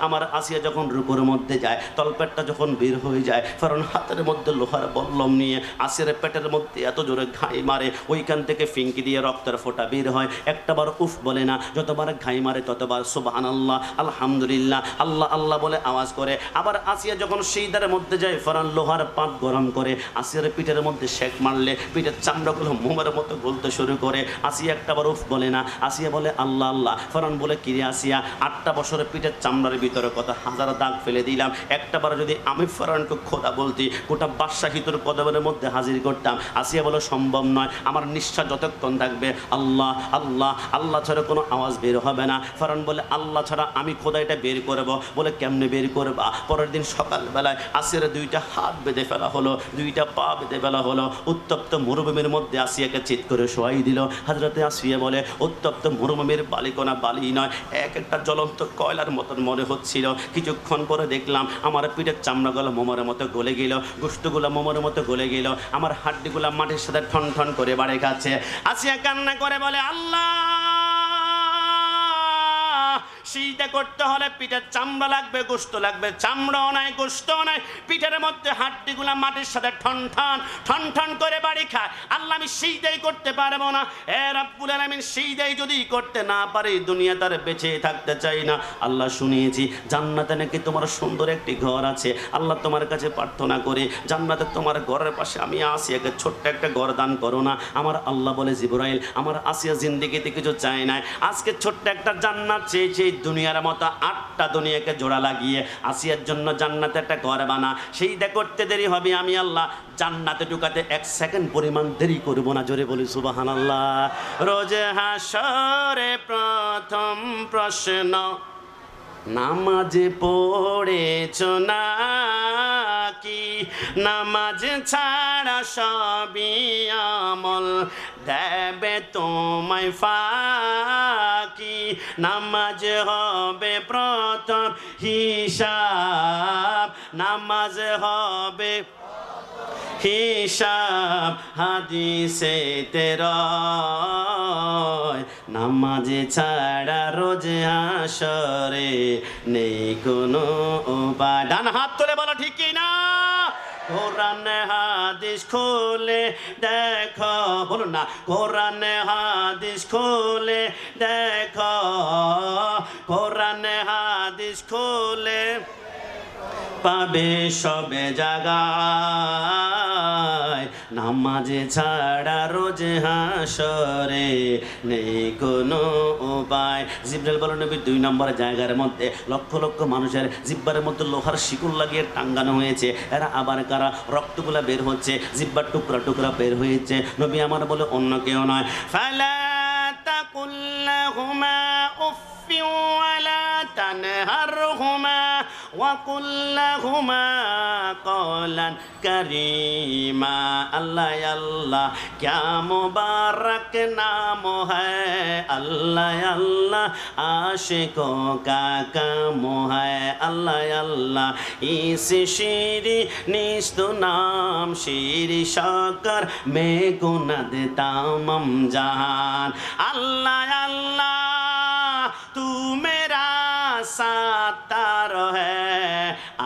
আমার আসিয়া যখন রুকুর মধ্যে যায়, তলপেটটা যখন বের হয়ে যায়, কারণ হাতের মধ্যে লোহার বল্লম নিয়ে আসিয়ার পেটের মধ্যে এত জোরে ঘাই মারে, ওইখান থেকে ফিঙ্কি দিয়ে রক্তের ফোঁটা বের হয়। একটাবার উফ বলে না, যতবার ঘাই মারে ততবার সুবহানাল্লাহ, আলহামদুলিল্লাহ, আল্লাহ আল্লাহ বলে আওয়াজ করে। আবার আসিয়া যখন সিজদার মধ্যে যায়, ফরান লোহার পাত গরম করে আসিয়ার পিঠের মধ্যে শেক মারলে পিঠের চামড়াগুলো মোমের মতো গলতে শুরু করে। আসিয়া একটাবার উফ বলে না, আসিয়া বলে আল্লাহ আল্লাহ। ফরান বলে কিরে আসিয়া, 8টা বছরের পিঠের চামড়ার ভিতরে কত হাজার দাগ ফেলে দিলাম, একটাবার যদি আমি ফরানকে খোদা বলতি, গোটা বাদশাহী তোর কদমের মধ্যে হাজির করতাম। আসিয়া বলে সম্ভব নয়, আমার নিঃশ্বাস যতক্ষণ থাকবে আল্লাহ আল্লাহ আল্লাহ ছাড়া কোনো আওয়াজ বের হবে না। ফরান বলে আল্লাহ ছাড়া আমি খোদা এটা বের করব। বলে কেমনে বের করবা? পরের দিন সকালবেলায় আসিয়ার 2টা হাত বেঁধে ফেলা হলো, 2টা পা বেঁধে ফেলা হলো। উত্তপ্ত মরুভূমির মধ্যে আসিয়াকে চিৎ করে শোয়াই দিল। হযরতে আসিয়া বলে উত্তপ্ত মরুভূমির বালিকোনা বালি নয়, এক একটা জ্বলন্ত কয়লার মতন মনে হচ্ছিল। কিছুক্ষণ পরে দেখলাম আমার পিঠের চামড়াগুলো মোমের মতো গলে গেল, গোশতগুলো মোমের মতো গলে গেল, আমার হাড্ডিগুলো মাটির সাথে ঠন ঠন করে বাড়ি খাচ্ছে। আসিয়া কান্না করে বলে আল্লাহ, সিজদা করতে হলে পিঠের চামড়া লাগবে, গোশত লাগবে। চামড়াও নাই, গোশতও নাই, পিঠের মধ্যে হাড্ডিগুলা মাটির সাথে ঠন ঠন করে বাড়ি খায়। আল্লাহ আমি সিজদাই করতে পারবো না। এ রব্বুল আলামিন, সিজদাই যদি করতে না পারি দুনিয়া তার বেঁচে থাকতে চাই না। আল্লাহ শুনিয়েছি জান্নাতে নাকি তোমার সুন্দর একটি ঘর আছে। আল্লাহ তোমার কাছে প্রার্থনা করে জান্নাতে তোমার ঘরের পাশে আমি আসিয়াকে ছোট্ট একটা ঘর দান করো না। আমার আল্লাহ বলে জিবরাইল, আমার আসিয়া জিন্দেগিতে কিছু চায় নাই, আজকে ছোট্ট একটা জান্নাত চেয়েছে। দুনিয়ার মতো 8টা দুনিয়াকে জোড়া লাগিয়ে আসিয়ার জন্য জান্নাতে একটা ঘর বানা। সেইটা করতে দেরি হবে, আমি আল্লাহ জান্নাতে ঢুকাতে 1 সেকেন্ড পরিমাণ দেরি করব না। জোরে বলি সুবহানাল্লাহ। রোজ হাসরে প্রথম প্রশ্ন, নামাজ পড়েছ নাকি? নামাজ ছাড়া সবই আমল দেবে তোমায় ফাঁকি। নামাজ হবে প্রথম হিসাব, নামাজ হবে হিসাব হাদিসে তেরয়। নামাজে ছাড়া রোজ হাসরে নেই কোনো উপায়। ডান হাত তুলে বলো ঠিক কি না? কোরআন হাদিস খুলে দেখো, বলুন না, কোরআন হাদিস খুলে দেখো, কোরআন হাদিস খুলে পাবে সবে জায়গায়। নামাজে ছাড়া রোজ হাসরে নেই কোনো উপায়। জিবরাইল বলেন নবী 2 নম্বরের জায়গার মধ্যে লক্ষ লক্ষ মানুষের জিব্বার মধ্যে লোহার শিকল লাগিয়ে টাঙ্গানো হয়েছে। এরা আবার কারা? রক্তগুলা বের হচ্ছে, জিব্বার টুকরা টুকরা বের হয়েছে। নবী আমার বলে অন্য কেউ নয়। ফালা তাকুল লাহুমা উফফিন ওয়ালা তানহারহুমা وقل لهما قولا كريما। अल्लाह अल्लाह क्या मुबारक नाम है, अल्लाह अल्लाह आशिकों का काम है। अल्लाह अल्लाह इस शीरी निस्तु नाम शीरी शकर में गुनद तामम जहान। अल्लाह अल्लाह तू मेरा सातार है,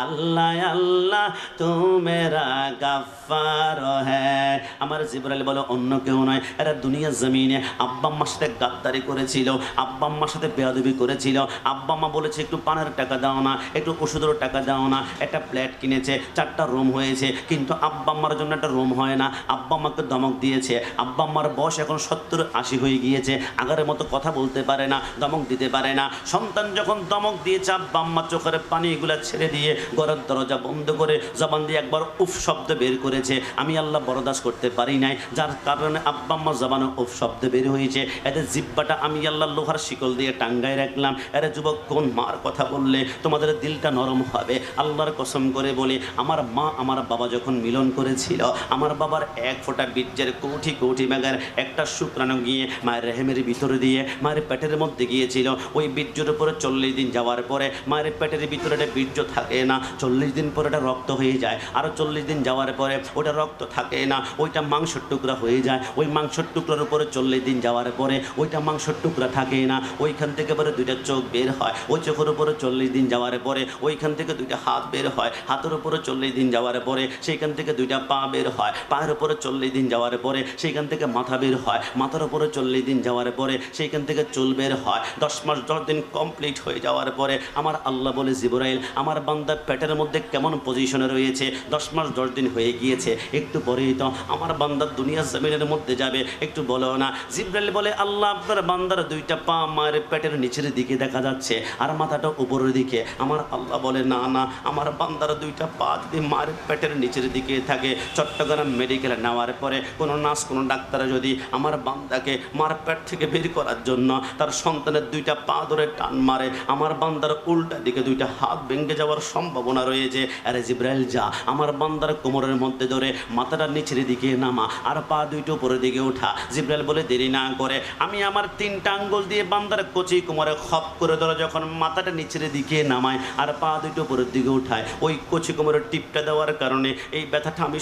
আল্লাহ আল্লাহ তু মেরা গাফফার হ্যায়। আমার জিবরাইল বলে অন্য কেউ নয়, এরা দুনিয়া জমিনে আব্বা আম্মার সাথে গাদ্দারি করেছিল, আব্বা আম্মার সাথে বেয়াদবি করেছিল। আব্বা আম্মা বলেছে একটু পানের টাকা দাও না, একটু ওষুধের টাকা দাও না, একটা ফ্ল্যাট কিনেছে, 4টা রুম হয়েছে, কিন্তু আব্বা আম্মার জন্য একটা রুম হয় না। আব্বা আম্মাকে ধমক দিয়েছে, আব্বা আম্মার বয়স এখন 70-80 হয়ে গিয়েছে, আগের মতো কথা বলতে পারে না, ধমক দিতে পারে না। সন্তান যখন ধমক দিয়েছে, আব্বা আম্মা চোখের পানি এগুলা ছেড়ে দিয়ে ঘরের দরজা বন্ধ করে জবান দিয়ে একবার উফ শব্দ বের করেছে। আমি আল্লাহ বরদাস্ত করতে পারি নাই, যার কারণে আব্বা আম্মা জবানে উফ শব্দ বের হয়েছে। এদের জিব্বাটা আমি আল্লাহ লোহার শিকল দিয়ে টাঙ্গায় রাখলাম। এরা যুবক কোন মার কথা বললে তোমাদের দিলটা নরম হবে? আল্লাহর কসম করে বলি, আমার মা আমার বাবা যখন মিলন করেছিল, আমার বাবার 1 ফোঁটা বীর্যের কোটি কোটি মেঘের একটা শুক্রাণু গিয়ে মায়ের রেহেমের ভিতরে দিয়ে মায়ের পেটের মধ্যে গিয়েছিল। ওই বীর্যের উপরে 40 দিন যাওয়ার পরে মায়ের পেটের ভিতরে একটা বীর্য থাকে না, 40 দিন পরে এটা রক্ত হয়ে যায়, আরও 40 দিন যাওয়ার পরে ওটা রক্ত থাকে না, ওইটা মাংসের টুকরা হয়ে যায়। ওই মাংসের টুকরার উপরে 40 দিন যাওয়ার পরে ওইটা মাংসের টুকরা থাকে না, ওইখান থেকে পরে 2টা চোখ বের হয়, ওই চোখের উপরে 40 দিন যাওয়ার পরে ওইখান থেকে 2টা হাত বের হয়, হাতের উপরে 40 দিন যাওয়ার পরে সেইখান থেকে 2টা পা বের হয়, পায়ের উপরে 40 দিন যাওয়ার পরে সেইখান থেকে মাথা বের হয়, মাথার উপরে 40 দিন যাওয়ার পরে সেইখান থেকে চুল বের হয়। 10 মাস 10 দিন কমপ্লিট হয়ে যাওয়ার পরে আমার আল্লাহ বলে, জিবরাইল আমার বান্দা পেটের মধ্যে কেমন পজিশনে রয়েছে, 10 মাস 10 দিন হয়ে গিয়েছে, একটু পরেই তো আমার বান্দা দুনিয়া জমিনের মধ্যে যাবে, একটু বলো না। জিবরাইল বলে, আল্লাহ আপনার বান্দার 2টা পা মায়ের পেটের নিচের দিকে দেখা যাচ্ছে আর মাথাটা উপরের দিকে। আমার আল্লাহ বলে, না না, আমার বান্দার 2টা পা যদি মায়ের পেটের নিচের দিকে থাকে, চট্টগ্রাম মেডিকেলে নেওয়ার পরে কোনো নার্স কোনো ডাক্তার যদি আমার বান্দাকে মার পেট থেকে বের করার জন্য তার সন্তানের 2টা পা ধরে টান মারে, আমার বান্দার উল্টা দিকে 2টা হাত ভেঙে যাওয়ার সম্ভাবনা রয়েছে। আরে জিবরাইল যা, আমার বান্দার কোমরের মধ্যে ধরে মাথাটা নিচের দিকে নামা আর পা 2টা উপরের দিকে ওঠা। জিবরাইল বলে, দেরি না করে আমি আমার 3টা আঙ্গুল দিয়ে বান্দার কচি কোমরে খপ করে ধরে যখন মাথাটা নিচের দিকে নামায় আর পা 2টা উপরের দিকে উঠায়, ওই কচি কোমরের টিপটা দেওয়ার কারণে এই ব্যথাটা আমি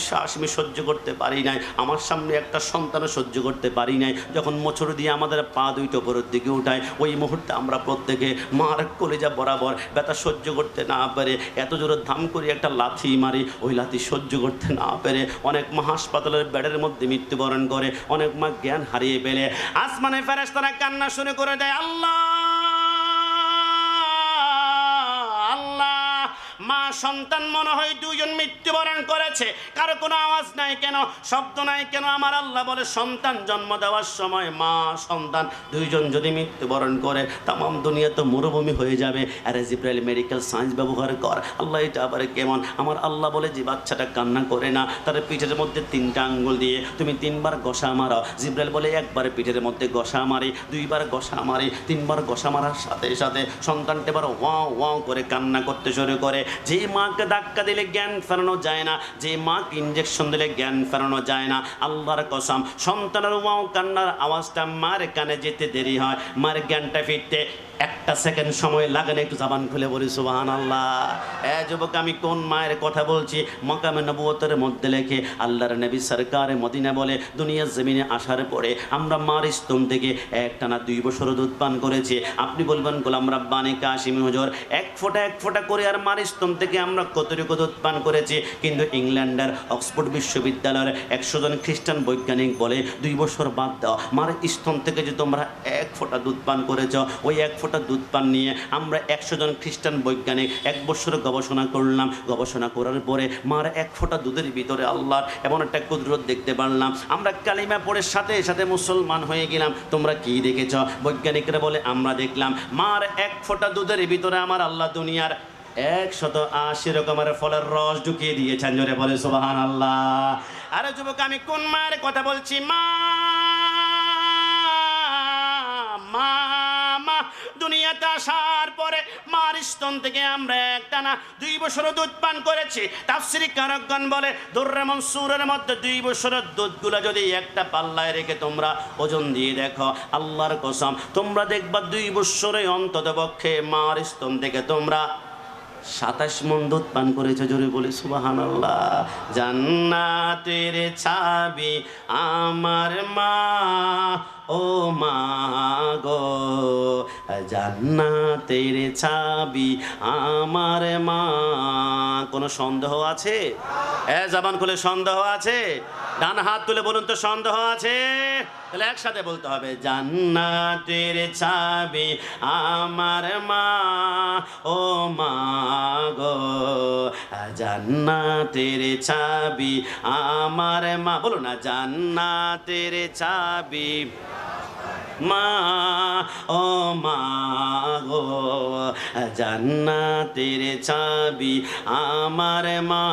সহ্য করতে পারি নাই, আমার সামনে একটা সন্তানও সহ্য করতে পারি নাই। যখন মোচড় দিয়ে আমাদের পা 2টা উপরের দিকে উঠায়, ওই মুহূর্তে আমরা প্রত্যেকে মার কলিজা বরাবর ব্যথা সহ্য করতে না পেরে এত জোরে ধাম করে একটা লাথি মারি, ওই লাথি সহ্য করতে না পেরে অনেক মা হাসপাতালের বেডের মধ্যে মৃত্যুবরণ করে, অনেক মা জ্ঞান হারিয়ে ফেলে। আসমানে ফেরেশতারা কান্না শুরু করে দেয়, আল্লাহ আল্লাহ, মা সন্তান মনে হয় 2জন মৃত্যুবরণ করেছে, কারো কোনো আওয়াজ নাই কেন, শব্দ নাই কেন? আমার আল্লাহ বলে, সন্তান জন্ম দেওয়ার সময় মা সন্তান 2জন যদি মৃত্যুবরণ করে তাম দুনিয়া তো মরুভূমি হয়ে যাবে। আরে জিবরাইল মেডিকেল সায়েন্স ব্যবহার কর। আল্লাহ এটা আবার কেমন? আমার আল্লাহ বলে, যে বাচ্চাটা কান্না করে না, তার পিঠের মধ্যে 3টা আঙ্গুল দিয়ে তুমি 3বার ঘষা মারো। জিবরাইল বলে, একবার পিঠের মধ্যে ঘষা মারি, 2বার ঘষা মারি, 3বার ঘষা মারার সাথে সাথে সন্তানটা এবার ওয়াও ওয়াও করে কান্না করতে শুরু করে। যে মাকে ধাক্কা দিলে জ্ঞান ফেরানো যায় না, যে মাকে ইঞ্জেকশন দিলে জ্ঞান ফেরানো যায় না, আল্লাহর কসম সন্তানের ওয়াও কান্নার আওয়াজটা মার কানে যেতে দেরি হয়, মার জ্ঞানটা ফিরতে 1 সেকেন্ড সময় লাগে না। একটু জবান খুলে বলি সুবহানাল্লাহ। যুবক, আমি কোন মায়ের কথা বলছি? মাকামে নবুয়তের মধ্যে লেখে আল্লাহর নবী সরকারে মদিনা বলে, দুনিয়ার জমিনে আসার পরে আমরা মার স্তন থেকে একটানা 2 বছর দুধ পান করেছি। আপনি বলবেন, গোলাম রাব্বানি কাশিমি হুজুর, 1 ফোঁটা করে আর মার স্তন থেকে আমরা কতটুকু দুধ পান করেছি? কিন্তু ইংল্যান্ডের অক্সফোর্ড বিশ্ববিদ্যালয়ের 100 জন খ্রিস্টান বৈজ্ঞানিক বলে, 2 বছর বাদ দাও, মার স্তন থেকে যে তোমরা 1 ফোঁটা দুধ পান করেছ, ওই 1 ফোঁটা দুধ পান নিয়ে আমরা 100 জন খ্রিস্টান বৈজ্ঞানিক 1 বছর গবেষণা করলাম। গবেষণা করার পরে মার 1 ফোঁটা দুধের ভিতরে আল্লাহর এমন একটা কুদরত দেখতে পারলাম। আমরা কালিমা পড়ে সাথে সাথে মুসলমান হয়ে গেলাম। তোমরা কি দেখেছ? বৈজ্ঞানিকরা বলে, আমরা দেখলাম মার 1 ফোঁটা দুধের ভিতরে আমার আল্লাহ দুনিয়ার 180 রকমের ফলের রস ঢুকিয়ে দিয়েছেন। জোরে বলে সুবহানাল্লাহ। আরে যুবক, আমি কোন মায়ের কথা বলছি? মা দুনিয়াতে আসার পরে মার স্তন থেকে আমরা একটানা 2 বছর দুধ পান করেছি। তাফসীরি কারকগণ বলে, দুররে মনসুরের মধ্যে 2 বছরের দুধগুলো যদি একটা পাল্লায় রেখে তোমরা ওজন দিয়ে দেখো, আল্লাহর কসম তোমরা দেখবা 2 বছরে অন্তত পক্ষে মার স্তন থেকে তোমরা 27 মণ দুধ পান করেছে। জোরে বলি সুবহানাল্লাহ। জান্নাতের চাবি আমার মা, ও মা গো, জান্নাতের চাবি আমার মা। কোনো সন্দেহ আছে? জবান খুলে সন্দেহ আছে? ডান হাত তুলে বলুন তো সন্দেহ আছে? তাহলে একসাথে বলতে হবে, জান্নাতের চাবি আমার মা, ও মা গো, জান্নাতের চাবি আমার মা। বলো না, জান্নাতের চাবি মা, ও মা গো, জান্নাতের চাবি আমার মা।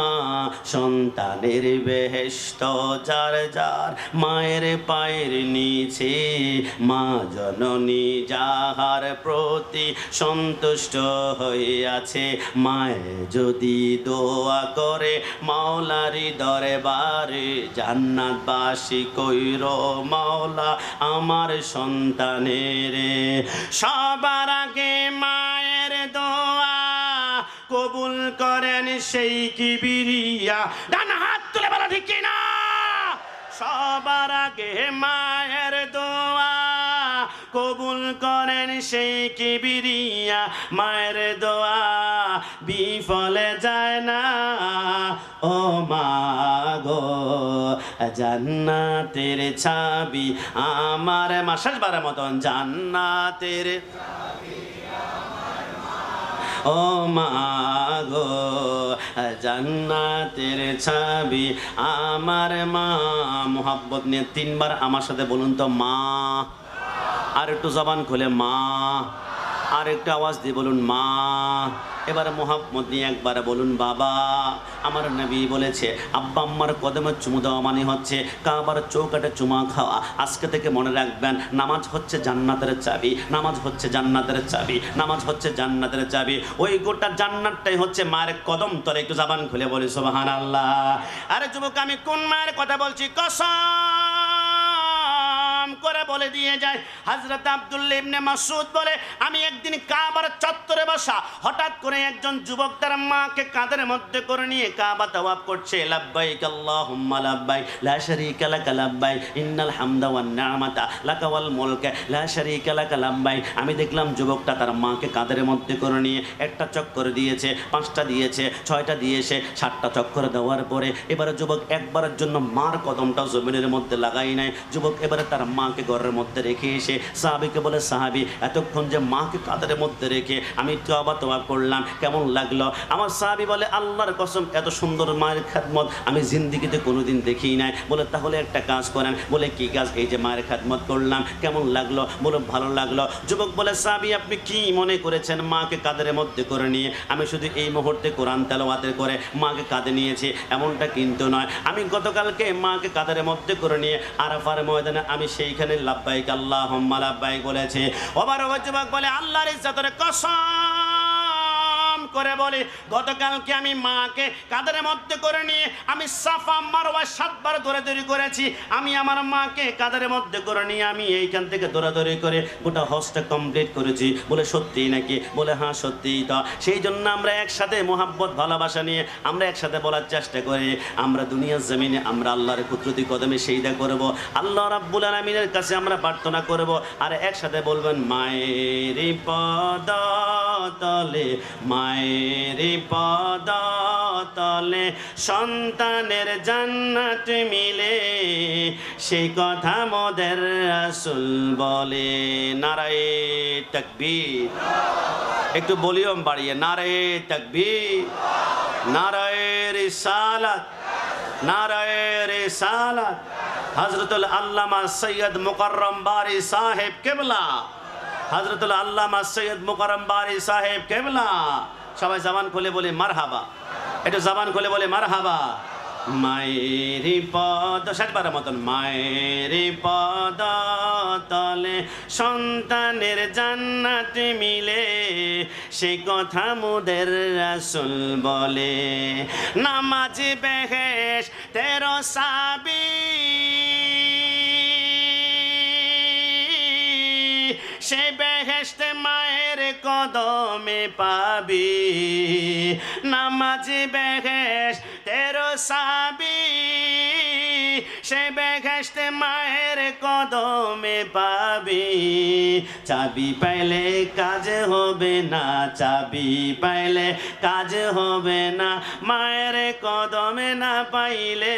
সন্তানের বেহেশত যার যার মায়ের পায়ের নিচে, মা জননী যাহার প্রতি সন্তুষ্ট হইয়াছে, মায়ে যদি দোয়া করে মাওলারি দরবারে, জান্নাতবাসী কইর মাওলা আমার সন্তানের। সবার আগে মায়ের দোয়া কবুল করেন সেই কিবরিয়া। ডান হাত তুলে বলো ঠিক কিনা? সবার আগে মায়ের দোয়া কবুল করেন সেই কিবরিয়া। মায়ের দোয়া বিফলে যায় না, ও মা গো, জান্নাতের চাবি আমার মা। শেষবারের মতন, জান্নাতের ও মা গো, জান্নাতের চাবি আমার মা। মোহাব্বত নিয়ে 3 বার আমার সাথে বলুন তো, মা। আর একটু জবান খুলে মা, আর একটু আওয়াজ দিয়ে বলুন মা। এবারে মোহাম্মদ নিয়ে একবার বলুন বাবা। আমার নবী বলেছে, আব্বা আম্মার কদমে চুমু দেওয়া মানে হচ্ছে কাবার চৌকাটে চুমা খাওয়া। আজকে থেকে মনে রাখবেন, নামাজ হচ্ছে জান্নাতের চাবি, নামাজ হচ্ছে জান্নাতের চাবি, নামাজ হচ্ছে জান্নাতের চাবি। ওই গোটা জান্নাতটাই হচ্ছে মায়ের কদম তলে। একটু জবান খুলে বলি সুবহানাল্লাহ। আরে যুবক, আমি কোন মায়ের কথা বলছি? কসম করে বলে দিয়ে যায়, হযরত আব্দুল্লাহ ইবনে মাসউদ বলে, আমি একদিন কাবার চত্বরে বসা, হঠাৎ করে একজন যুবক তার মাকে কাঁধের মধ্যে করে নিয়ে কাবা তাওয়াফ করছে। লাব্বাইক আল্লাহুম্মা লাব্বাইক লা শারীকা লাক লাব্বাইক ইন্নাল হামদা ওয়ান নি'মাতা লাকা ওয়াল মুলক লা শারীকা লাক লাব্বাইক। আমি দেখলাম যুবকটা তার মাকে কাঁধের মধ্যে করে নিয়ে একটা চক্কর দিয়েছে, 5টা দিয়েছে, 6টা দিয়েছে, 7টা চক্কর দেওয়ার পরে এবারে যুবক একবারের জন্য মার কদমটা জমিনের মধ্যে লাগাই নাই। যুবক এবারে তার মাকে ঘরের মধ্যে রেখে এসে সাহাবীকে বলে, সাহাবী, এতক্ষণ যে মাকে কাঁধের মধ্যে রেখে আমি তওবা করলাম, কেমন লাগলো? আমার সাহাবী বলে, আল্লাহর কসম, এত সুন্দর মায়ের খেদমত আমি জিন্দেগিতে কোনোদিন দেখি নাই। বলে, তাহলে একটা কাজ করেন। বলে, কি কাজ? এই যে মায়ের খেদমত করলাম, কেমন লাগলো? বলে, ভালো লাগলো। যুবক বলে, সাহাবী, আপনি কি মনে করেছেন মাকে কাঁধের মধ্যে করে নিয়ে আমি শুধু এই মুহূর্তে কোরআন তেলাওয়াত করে মাকে কাঁধে নিয়েছি? এমনটা কিন্তু নয়। আমি গতকালকে মাকে কাঁধের মধ্যে করে নিয়ে আরাফার ময়দানে আমি সেইখানে লাব্বাইক আল্লাহুম্মা লাব্বাইক বলেছি। ওবার ওই যুবক বলে, আল্লাহর ইজ্জতের কসম করে বলে, গতকালকে আমি মাকে কাঁধের মধ্যে করে নিয়ে আমি সাফা মারওয়া 7 বার দৌড়াদৌড়ি করেছি। আমি আমার মাকে কাঁধের মধ্যে করে নিয়ে আমি এইখান থেকে দৌড়াদৌড়ি করে গোটা হজটা কমপ্লিট করেছি। বলে, সত্যি নাকি? বলে, হ্যাঁ সত্যিই তো। সেই জন্য আমরা একসাথে মোহাব্বত ভালোবাসা নিয়ে আমরা একসাথে বলার চেষ্টা করি, আমরা দুনিয়ার জমিনে আমরা আল্লাহর কুদরতি কদমে সেইদা করব, আল্লাহ রাব্বুল আলামিনের কাছে আমরা প্রার্থনা করব। আর একসাথে বলবেন, মায়ের পদ তলে, মায়ের পদ তলে সন্তানের জান্নাত মিলে, সেই কথা মোদের রাসূল বলে। নারায়ে তাকবীর। একটু ভলিউম বাড়িয়ে, নারায়ে তাকবীর, নারায়ে রিসালাত, নারায়ে রিসালাত। হযরতুল আল্লামা সৈয়দ মুকাররম বারি সাহেব কেবলা, হযরতুল আল্লামা সৈয়দ মুকাররম বারি সাহেব কেবলা। সবাই জবান খুলে বলে মারহাবা, একটু জবান খুলে বলে মারহাবা। মায়ের পদ, 7বারের মতন, মায়ের পদ তলে সন্তানের জান্নাত মিলে, সে কথা মোদের রাসূল বলে। নামাজ বেহেশতের চাবি, সে বেহেশতে মায়ের কদমে পাবি। নামাজ বেহেশতের চাবি, সে বেহেশতে মায়ের কদমে পাবি। চাবি পাইলে কাজ হবে না, চাবি পাইলে কাজ হবে না, মায়ের কদমে না পাইলে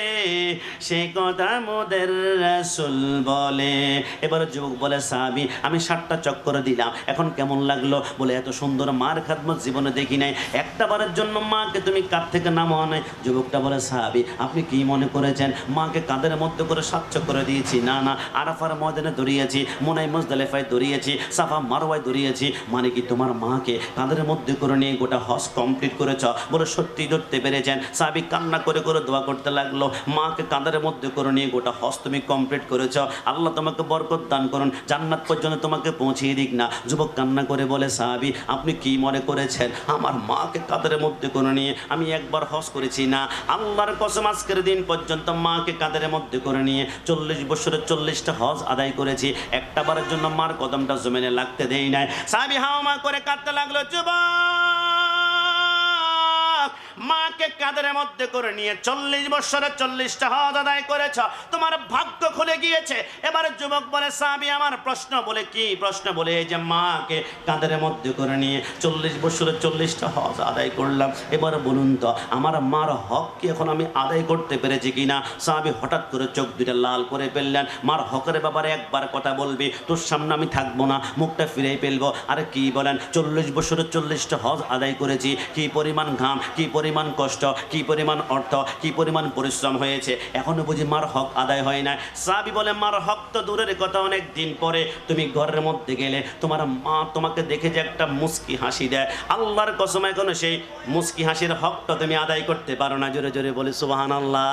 সে কথা মোদের রাসূল বলে। এবার যুবক বলে সাহাবী আমি 7টা চক্কর দিলাম, এখন কেমন লাগলো? বলে এত সুন্দর মার খাদমত জীবনে দেখি নাই, একটা বারের জন্য মাকে তুমি কাঁধ থেকে নামাও নাই। যুবকটা বলে সাহাবী আপনি কি মনে করেছেন মাকে কাঁধের মধ্যে করে 7 চক্কর দিয়েছি? না না, আরাফার ময়দানে দৌড়িয়েছি, মুনাই মুজদালিফায় দৌড়িয়েছি, সাফা মারওয়ায় দৌড়িয়েছি। মানে কি তোমার মাকে কাঁধের মধ্যে করে নিয়ে গোটা হজ কমপ্লিট করেছ? বলে সত্যি ধরতে পেরেছেন। সাহাবী কান্না করে করে দোয়া করতে লাগলো, মাকে কাঁধের মধ্যে করে নিয়ে গোটা হজ তুমি কমপ্লিট করেছ, আল্লাহ তোমাকে বরকত দান করুন, জান্নাত পর্যন্ত তোমাকে পৌঁছিয়ে দিক না। যুবক কান্না করে বলে সাহাবী আপনি কি মনে করেছেন আমার মাকে কাঁধের মধ্যে করে নিয়ে আমি একবার হজ করেছি? না, আল্লাহর কসম আজকের দিন পর্যন্ত মাকে কাঁধের মধ্যে করে নিয়ে 40 বছরে 40টা হজ আদায় করেছি, একটা বারের জন্য মার কদমটা জমিনে লাগতে দেই নাই। সাহাবী হাওমা করে কাঁদতে লাগলো, যুবক মাকে কাঁধের মধ্যে করে নিয়ে 40 বছরে 40টা হজ আদায় করেছ, তোমার ভাগ্য খুলে গিয়েছে। এবারে যুবক বলে সাহাবী আমার প্রশ্ন। বলে কি প্রশ্ন? বলে এই যে মাকে কাঁধের মধ্যে করে নিয়ে 40 বছরে 40টা হজ আদায় করলাম, এবার বলুন তো আমার মার হক কি এখন আমি আদায় করতে পেরেছি কিনা? সাহাবী হঠাৎ করে চোখ দুটা লাল করে ফেললেন। মার হকের ব্যাপারে একবার কথা বলবি, তোর সামনে আমি থাকবো না, মুখটা ফিরেই ফেলবো। আরে কি বলেন, 40 বছরে 40টা হজ আদায় করেছি, কি পরিমাণ ঘাম, কি পরিমাণ কষ্ট, কি পরিমাণ অর্থ, কি পরিমাণ পরিশ্রম হয়েছে, এখনো বুঝি মার হক আদায় হয় না? সাহাবী বলে মার হক তো দূরের কথা, অনেক দিন পরে তুমি ঘরের মধ্যে গেলে তোমার মা তোমাকে দেখে যে একটা মুস্কি হাসি দেয়, আল্লাহর কসম এখনো সেই মুস্কি হাসির হকটা তুমি আদায় করতে পারো না। জোরে জোরে বলে সুবহানাল্লাহ।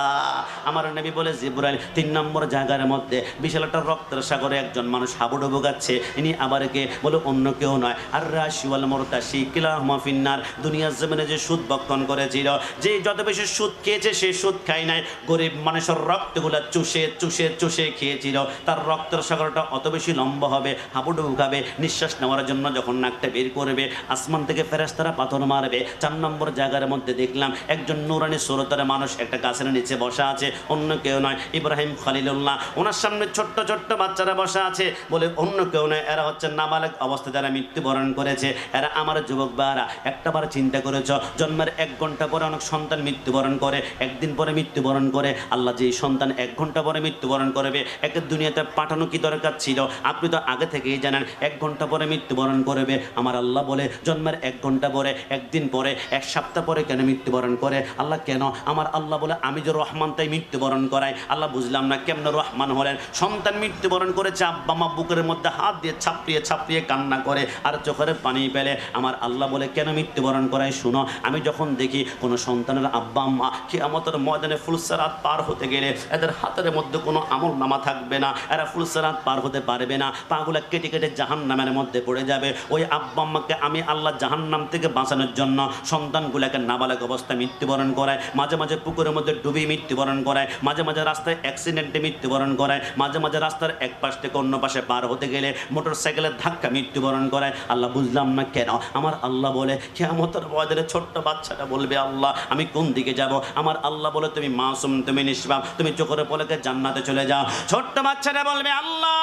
আমার নবী বলে জিবরাইল 3 নম্বর জায়গার মধ্যে বিশাল একটা রক্তের সাগরে একজন মানুষ হাবুডুবু গাচ্ছে, ইনি আবার কে? বলে অন্য কেউ নয়, আর রাশি ওয়াল মুরতাশি কিলাহুমা ফিন্নার। দুনিয়ার জমিনে যে সুদ ভক্ষণ করেছিল, যে যত বেশি সুদ খেয়েছে সে সুদ খায় নাই, গরিব মানুষের রক্তগুলো চুষে চুষে চুষে খেয়েছিল, তার রক্তের সাগরটা অত বেশি লম্বা হবে, হাবুডুবু খাবে, নিঃশ্বাস নেওয়ার জন্য যখন নাকটা বের করবে আসমান থেকে ফেরেশতারা পাথর মারবে। 4 নম্বর জায়গার মধ্যে দেখলাম একজন নুরানি সুরতের মানুষ একটা গাছের নিচে বসা আছে, অন্য কেউ নয় ইব্রাহিম খলিলুল্লাহ। ওনার সামনে ছোট্ট ছোট্ট বাচ্চারা বসা আছে, বলে অন্য কেউ নয়, এরা হচ্ছে নাবালেগ অবস্থায় যারা মৃত্যুবরণ করেছে। এরা আমার যুবক ভাইরা, একটাবার চিন্তা করেছ জন্মের 1 ঘন্টা পরে অনেক সন্তান মৃত্যুবরণ করে, একদিন পরে মৃত্যুবরণ করে। আল্লাহ যেই সন্তান 1 ঘন্টা পরে মৃত্যুবরণ করবে, একে দুনিয়াতে পাঠানো কি দরকার ছিল? আপনি তো আগে থেকেই জানেন 1 ঘন্টা পরে মৃত্যুবরণ করবে। আমার আল্লাহ বলে জন্মের 1 ঘন্টা পরে, একদিন পরে, 1 সপ্তাহ পরে কেন মৃত্যুবরণ করে? আল্লাহ কেন? আমার আল্লাহ বলে আমি যে রহমান তাই মৃত্যুবরণ করাই। আল্লাহ বুঝলাম না কেমন রহমান হলেন? সন্তান মৃত্যুবরণ করেছে, আব্বা মা বুকের মধ্যে হাত দিয়ে ছাপড়িয়ে ছাপড়িয়ে কান্না করে আর চোখের পানি পেলে। আমার আল্লাহ বলে কেন মৃত্যুবরণ করায়? শুনো, আমি যখন দেখি কোনো সন্তানের আব্বা আম্মা কিয়ামতের ময়দানে ফুলসিরাত পার হতে গেলে এদের হাতের মধ্যে কোনো আমল নামা থাকবে না, এরা ফুলসিরাত পার হতে পারবে না, পাগুলা কেটে কেটে জাহান্নামের মধ্যে পড়ে যাবে। ওই আব্বা আম্মাকে আমি আল্লাহ জাহান্নাম থেকে বাঁচানোর জন্য সন্তানগুলোকে নাবালক অবস্থায় মৃত্যুবরণ করায়, মাঝে মাঝে পুকুরের মধ্যে ডুবিয়ে মৃত্যুবরণ করায়, মাঝে মাঝে রাস্তায় অ্যাক্সিডেন্টে মৃত্যুবরণ করায়, মাঝে মাঝে রাস্তার এক পাশ থেকে অন্য পাশে পার হতে গেলে মোটর সাইকেলের ধাক্কা মৃত্যুবরণ করায়। আল্লাহ বুঝলাম না কেন? আমার আল্লাহ বলে কিয়ামতের ময়দানে ছোট্ট বাচ্চাটা বলবে আল্লাহ আমি কোন দিকে যাব? আমার আল্লাহ বলে তুমি মাসুম, তুমি নিষ্পাপ, তুমি চোখের পলকে জান্নাতে চলে যাও। ছোট্ট বাচ্চাটা বলবে আল্লাহ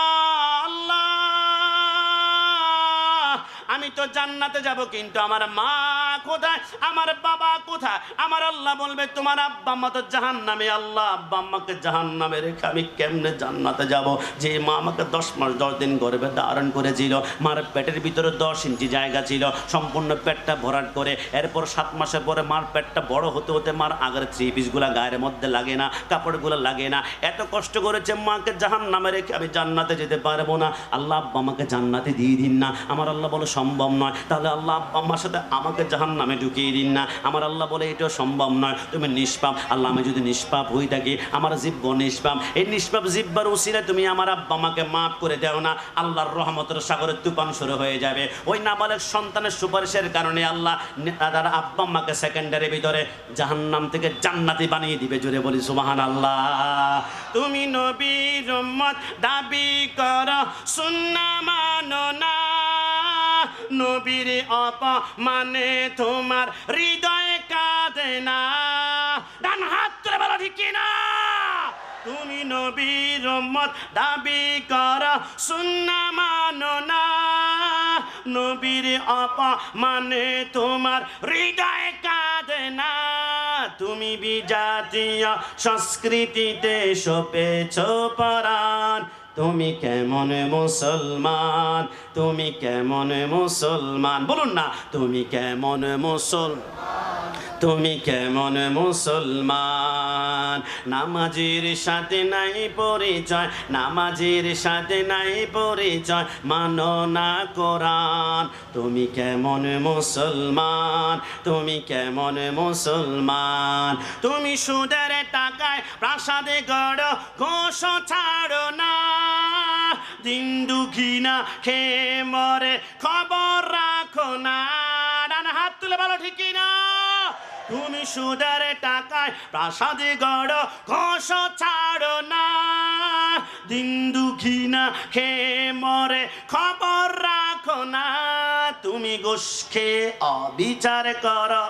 আল্লাহ আমি তো জান্নাতে যাব, কিন্তু আমার মা কোথায়, আমার বাবা কোথায়? আমার আল্লাহ বলবে তোমার আব্বা আম্মা তো জাহান্নামে। আল্লাহ আব্বা আম্মাকে জাহান্নামে রেখে আমি কেমনে জান্নাতে যাব? যে মা আমাকে 10 মাস 10 দিন গর্ভে ধারণ করেছিল, মার পেটের ভিতরে 10 ইঞ্চি জায়গা ছিল, সম্পূর্ণ পেটটা ভরাট করে, এরপর 7 মাসের পরে মার পেটটা বড় হতে হতে মার আগের 3 পিসগুলা গায়ের মধ্যে লাগে না, কাপড়গুলো লাগে না, এত কষ্ট করেছে, মাকে জাহান্নামে রেখে আমি জান্নাতে যেতে পারবো না। আল্লাহ আব্বা আমাকে জান্নাতে দিয়ে দিন না। আমার আল্লাহ বলে সম্ভব নয়। তাহলে আল্লাহ আব্বা আম্মার সাথে আমাকে জাহান্নামে ঢুকিয়ে দিন না। আমার আল্লাহ বলে এটাও সম্ভব নয়, তুমি নিষ্পাপ। আল্লাহ আমি যদি নিষ্পাপ হয়ে থাকি, আমার জিহ্ব নিষ্পাপ, এই নিষ্পাপ জিহ্বার উসিলায় তুমি আমার আব্বা আমাকে মাফ করে দাও না, আল্লাহর রহমতের সাগরের তুফান শুরু হয়ে যাবে। ওই নাবালক সন্তানের সুপারিশের কারণে আল্লাহ তার আব্বা আম্মাকে সেকেন্ডারের ভিতরে জাহান্নাম থেকে জান্নাতি বানিয়ে দিবে। জোরে বলি সুবহানাল্লাহ। তুমি নবীর উম্মত দাবি করো, সুন্নাহ মানো না, নবীর অপমানে তোমার হৃদয় কাঁদে না। ডান হাত তুলে বলো ঠিক কিনা? তুমি নবীর উম্মত দাবি করো সুন্নাহ মানো না, নবীর অপমানে তোমার হৃদয় কাঁদে না, তুমি বিজাতীয় সংস্কৃতিতে সপেছ পরাণ, তুমি কেমন মুসলমান, তুমি কেমন মুসলমান, বলুন না তুমি কেমন তুমি কেমন মুসলমান। নামাজের সাথে নাই পরিচয়, নামাজের সাথে নাই পরিচয়, মানো না কোরআন, তুমি কেমন মুসলমান, তুমি কেমন মুসলমান। তুমি সুদের টাকায় প্রাসাদে গড় ঘোষ ছাড়ো না, দিন দুঃখী না খেয়ে মরে খবর রাখো না, ডান হাত তুলে ভালো ঠিক না। তুমি সুদের টাকায় প্রাসাদে গড় ঘোষ ছাড়ো না, দিন দুঃখী না খেয়ে মরে খবর রাখো না, তুমি ঘুষ খেয়ে অবিচার করো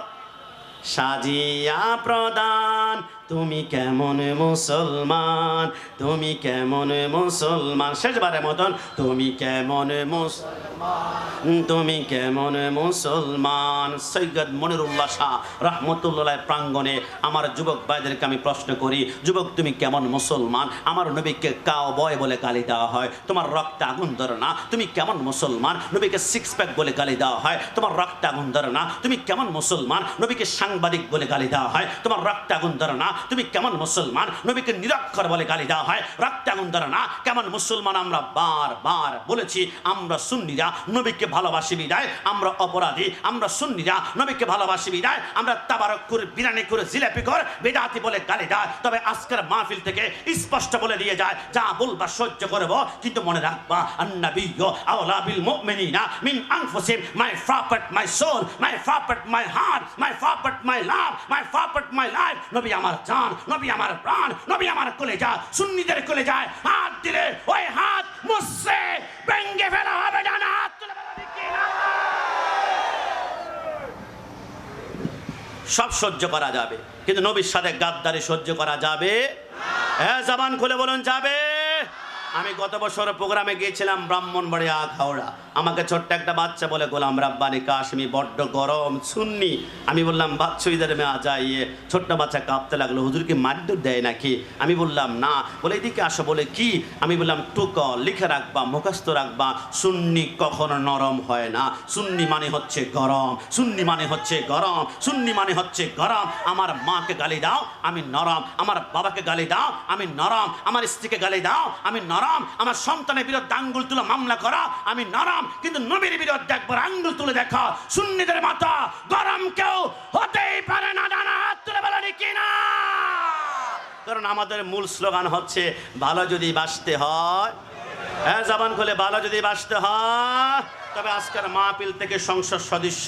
সাজিয়া প্রদান, তুমি কেমন মুসলমান, তুমি কেমন মুসলমান। শেষবারের মতন তুমি কেমন মুসলমান, তুমি কেমন মুসলমান। সৈয়দ মনিরুল্লাহ শাহ রহমতুল্লাহ প্রাঙ্গণে আমার যুবক ভাইদেরকে আমি প্রশ্ন করি, যুবক তুমি কেমন মুসলমান? আমার নবীকে কাও বয় বলে গালি দেওয়া হয়, তোমার রক্তে আগুন ধরে না, তুমি কেমন মুসলমান? নবীকে সিক্স প্যাক বলে গালি দেওয়া হয়, তোমার রক্তে আগুন ধরে না, তুমি কেমন মুসলমান? নবীকে সাংবাদিক বলে গালি দেওয়া হয়, তোমার রক্তে আগুন ধরে না, তুমি কেমন মুসলমান? নবীকে নিরক্ষর বলে গালি দেওয়া হয়, রক্তে আগুন ধরে না, কেমন মুসলমান? আমরা বারবার বলেছি আমরা সুন্নিরা নবীকে ভালোবাসি বিদায় আমরা অপরাধী, আমরা সুন্নিরা নবীকে ভালোবাসি বিদায় আমরা তাবারক করে বিরানি করে জিলাপি কর বেদাতি বলে গালি দেয়। তবে আজকের মাহফিল থেকে স্পষ্ট বলে দিয়ে যায়, যা বলবা সহ্য করব, কিন্তু মনে রাখবা আন্নাবিয়্যু আওলা বিল মুমিনিনা মিন আনফুসিহিম, my prophet, my soul, my prophet, my heart, my prophet, my love, my prophet, my life. নবী আমার জান, নবী আমার প্রাণ, নবী আমার কলেজা। সুন্নিদের কলেজায় হাত দিলে ওই হাত মুসে ভেঙে ফেলা হবে। ডানা হাত তুলে বলো ঠিক না? সব সহ্য করা যাবে, কিন্তু নবীর সাথে গাদ্দারি সহ্য করা যাবে? হ্যাঁ, জবান খুলে বলুন যাবে। আমি গত বছর প্রোগ্রামে গিয়েছিলাম ব্রাহ্মণবাড়িয়া হাওড়া। আমাকে ছোট্ট একটা বাচ্চা বলে, গোলাম রাব্বানি কাশ্মী বড্ড গরম সুন্নি। আমি বললাম বাচ্চা ইদার মে আ যাইয়ে। ছোট্ট বাচ্চা কাঁপতে লাগলো, হুজুর কি মারধর দেয় নাকি? আমি বললাম না। বলে এদিকে আসো। বলে কি? আমি বললাম টুক লিখে রাখবা, মুখস্থ রাখবা, সুন্নি কখনো নরম হয় না। সুন্নি মানে হচ্ছে গরম, সুন্নি মানে হচ্ছে গরম, সুন্নি মানে হচ্ছে গরম। আমার মাকে গালি দাও আমি নরম, আমার বাবাকে গালি দাও আমি নরম, আমার স্ত্রীকে গালি দাও আমি নরম, আমার সন্তানের বিরুদ্ধে আঙ্গুল তুলে মামলা করা আমি নরম, কিন্তু নবীর বিরুদ্ধে একবার আঙ্গুল তুলে দেখা সুন্নিদের মতো গরম কেউ হতেই পারে না। ডানা হাত তুলে বলেন কি না? কারণ আমাদের মূল স্লোগান হচ্ছে ভালো যদি বাঁচতে হয়, হ্যাঁ জবান খুলে, ভালো যদি বাঁচতে হয়। তবে আজকের মাহফিল থেকে সংসদ সদস্য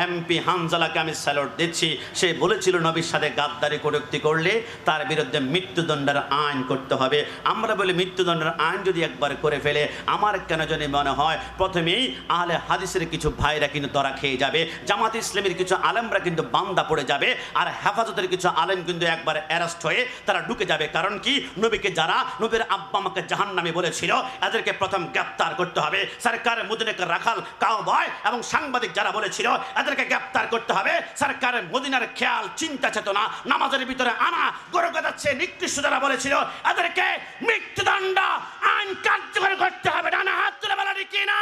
এমপি হানজালাকে আমি স্যালুট দিচ্ছি। সে বলেছিল নবীর সাথে গাদ্দারি কটূক্তি করলে তার বিরুদ্ধে মৃত্যুদণ্ডের আইন করতে হবে। আমরা বলি মৃত্যুদণ্ডের আইন যদি একবার করে ফেলে, আমার কেন জানি মনে হয় প্রথমেই আহলে হাদিসের কিছু ভাইরা কিন্তু ধরা খেয়ে যাবে, জামাত ইসলামের কিছু আলেমরা কিন্তু বান্দা পড়ে যাবে, আর হেফাজতের কিছু আলেম কিন্তু একবার অ্যারেস্ট হয়ে তারা ঢুকে যাবে। কারণ কি? নবীকে যারা নবীর আব্বা আমাকে জাহান্নামী বলেছিল এদেরকে প্রথম গ্রেপ্তার করতে হবে। সরকার মদিনাকে রাখাল কাউবয় এবং সাংবাদিক যারা বলেছিল এদেরকে গ্রেপ্তার করতে হবে। সরকারের মদিনার খেয়াল চিন্তা চেতনা নামাজের ভিতরে আনা গড়ে যাচ্ছে নিকৃষ্ট যারা বলেছিল এদেরকে মৃত্যুদণ্ড আইন কার্যকর করতে হবে। ডানা হাত তুলে বলা কি না?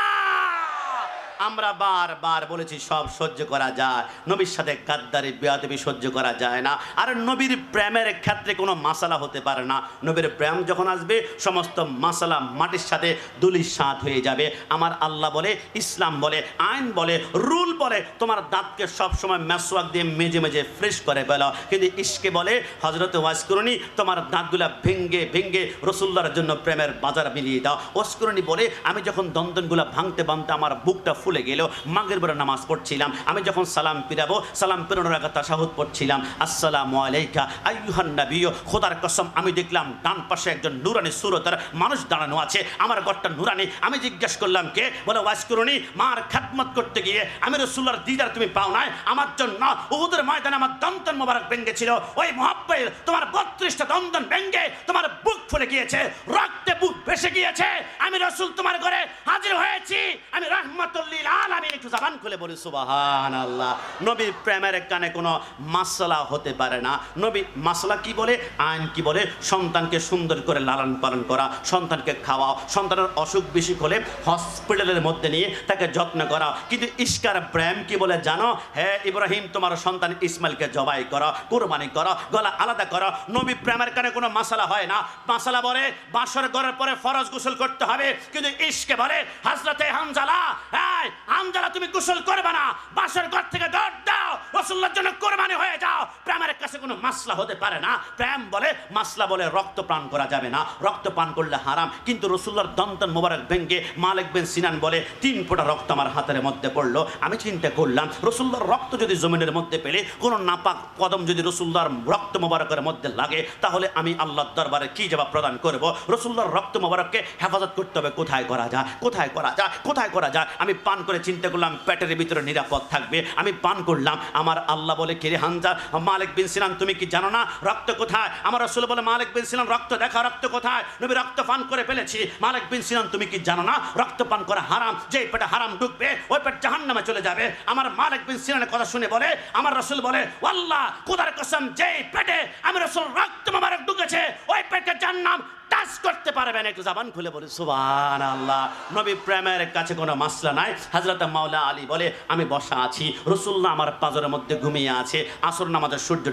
আমরা বারবার বলেছি সব সহ্য করা যায়, নবীর সাথে গাদ্দারি বেয়াদবি সহ্য করা যায় না। আর নবীর প্রেমের ক্ষেত্রে কোনো মাসালা হতে পারে না। নবীর প্রেম যখন আসবে সমস্ত মাসালা মাটির সাথে দুলির সাথ হয়ে যাবে। আমার আল্লাহ বলে, ইসলাম বলে, আইন বলে, রুল বলে তোমার দাঁতকে সবসময় মেসওয়াক দিয়ে মেজে মেজে ফ্রেশ করে ফেলো, কিন্তু ইশকে বলে হজরত ওয়াসকরণী তোমার দাঁতগুলা ভেঙ্গে ভেঙ্গে রসুল্লাহর জন্য প্রেমের বাজার মিলিয়ে দাও। ওয়াসকরণী বলে আমি যখন দন্দনগুলা ভাঙতে ভাঙতে আমার বুকটা ফুলে গেল। মাগরিবের নামাজ পড়ছিলাম, আমি যখন সালাম ফিরাবো, সালাম ফিরানোর আগে তাশাহুদ পড়ছিলাম, আসসালামু আলাইকা আইয়ুহান নবী। খোদার কসম আমি দেখলাম ডান পাশে একজন নুরানি সুরতের মানুষ দাঁড়ানো আছে, আমার ঘরটা নুরানি। আমি জিজ্ঞেস করলাম কে? বলে ওয়াজ করুনি, মার খেদমত করতে গিয়ে আমি রাসূলুল্লাহর দিদার তুমি পাও নাই, আমার জন্য উহুদের ময়দানে আমার দন্তন মোবারক ভেঙেছিল, ওই মুহাব্বতে তোমার 32টা দন্তন ভেঙে তোমার বুক ফুলে গিয়েছে, রক্তে বুক ভেসে গিয়েছে, আমি রাসূল তোমার ঘরে হাজির হয়েছি, আমি রাহমাতুল লিল আলামিন। একটু জবান খুলে বলি সুবহানাল্লাহ। নবীর প্রেমের কানে কোনো মাসলা হতে পারে না। নবী মাসলা কি বলে, আইন কি বলে? সন্তানকে সুন্দর করে লালন পালন করা, সন্তানকে খাওয়াও, সন্তানের অসুখ বিসুখ হলে হসপিটালের মধ্যে নিয়ে তাকে যত্ন করা। কিন্তু ইশকার প্রেম কি বলে জানো? হে ইব্রাহিম তোমার সন্তান ইসমাইলকে জবাই করো, কুরবানি করো, গলা আলাদা করো। নবী প্রেমের কানে কোনো মাসালা হয় না। মাসালা বলে বাসর ঘরের পরে ফরজ গোসল করতে হবে, কিন্তু ইশকে বলে হযরতে হামজালা, এই হামজালা তুমি গোসল করবে না, বাসর ঘর থেকে দৌড় দাও, রাসূলুল্লাহর জন্য কুরবানি হয়ে যাও। প্রেমের কাছে কোনো মাসলা হতে পারে না। প্রেম বলে মাসলা বলে রক্ত পান করা যাবে না, রক্ত পান করলে হারাম। কিন্তু রাসূলুল্লাহর দন্তন মোবারক ভেঙে মালিক বিন সিনান বলে 3 ফোঁটা রক্ত আমার হাতের মধ্যে পড়লো। আমি চিন্তা করলাম রাসূলুল্লাহর রক্ত যদি জমিনের মধ্যে পেলে কোনো নাপাক কদম যদি রাসূলুল্লাহর রক্ত মোবারকের মধ্যে লাগে, তাহলে আমি আল্লাহর দরবারে কি জবাব প্রদান করব? রাসূলুল্লাহর রক্ত মোবারককে হেফাজত করতে হবে। কোথায় করা যায়, কোথায় করা যায়, কোথায় করা যায়? আমি পান করে চিন্তা করলাম পেটের ভিতরে নিরাপদ থাকবে। আমি পান করলাম, আমার আল্লাহ বলে কে রে হামজা, মালিক বিন সিনান তুমি কি জানো না রক্ত কোথায়? আমার রাসূল বলে মালিক বিন সিনান রক্ত দেখা, রক্ত কোথায়? নবী রক্ত পান করে ফেলেছি। মালিক বিন সিনান তুমি কি জানো না রক্ত পান করা হারাম, যে পেটে হারাম ঢুকবে ওই পেট জাহান্নামে চলে যাবে। আমার মালিক বিন সিনানের কথা শুনে বলে আমার রাসূল বলে আল্লাহ খোদার কসম, যে পেটে আমি রাসূল রক্ত মোবারক ঢুকেছে ওই পেটে জাহান্নাম টাচ করতে পারবেন। একটু জবান খুলে বলি সুবহানাল্লাহ। নবী প্রেমের কাছে কোনো মাসলা নাই। হযরত মাওলা আলী বলে আমি বসা আছি, রাসূলুল্লাহ আমার পাজরের মধ্যে ঘুমিয়ে আছে। আসর নামাজে সূর্য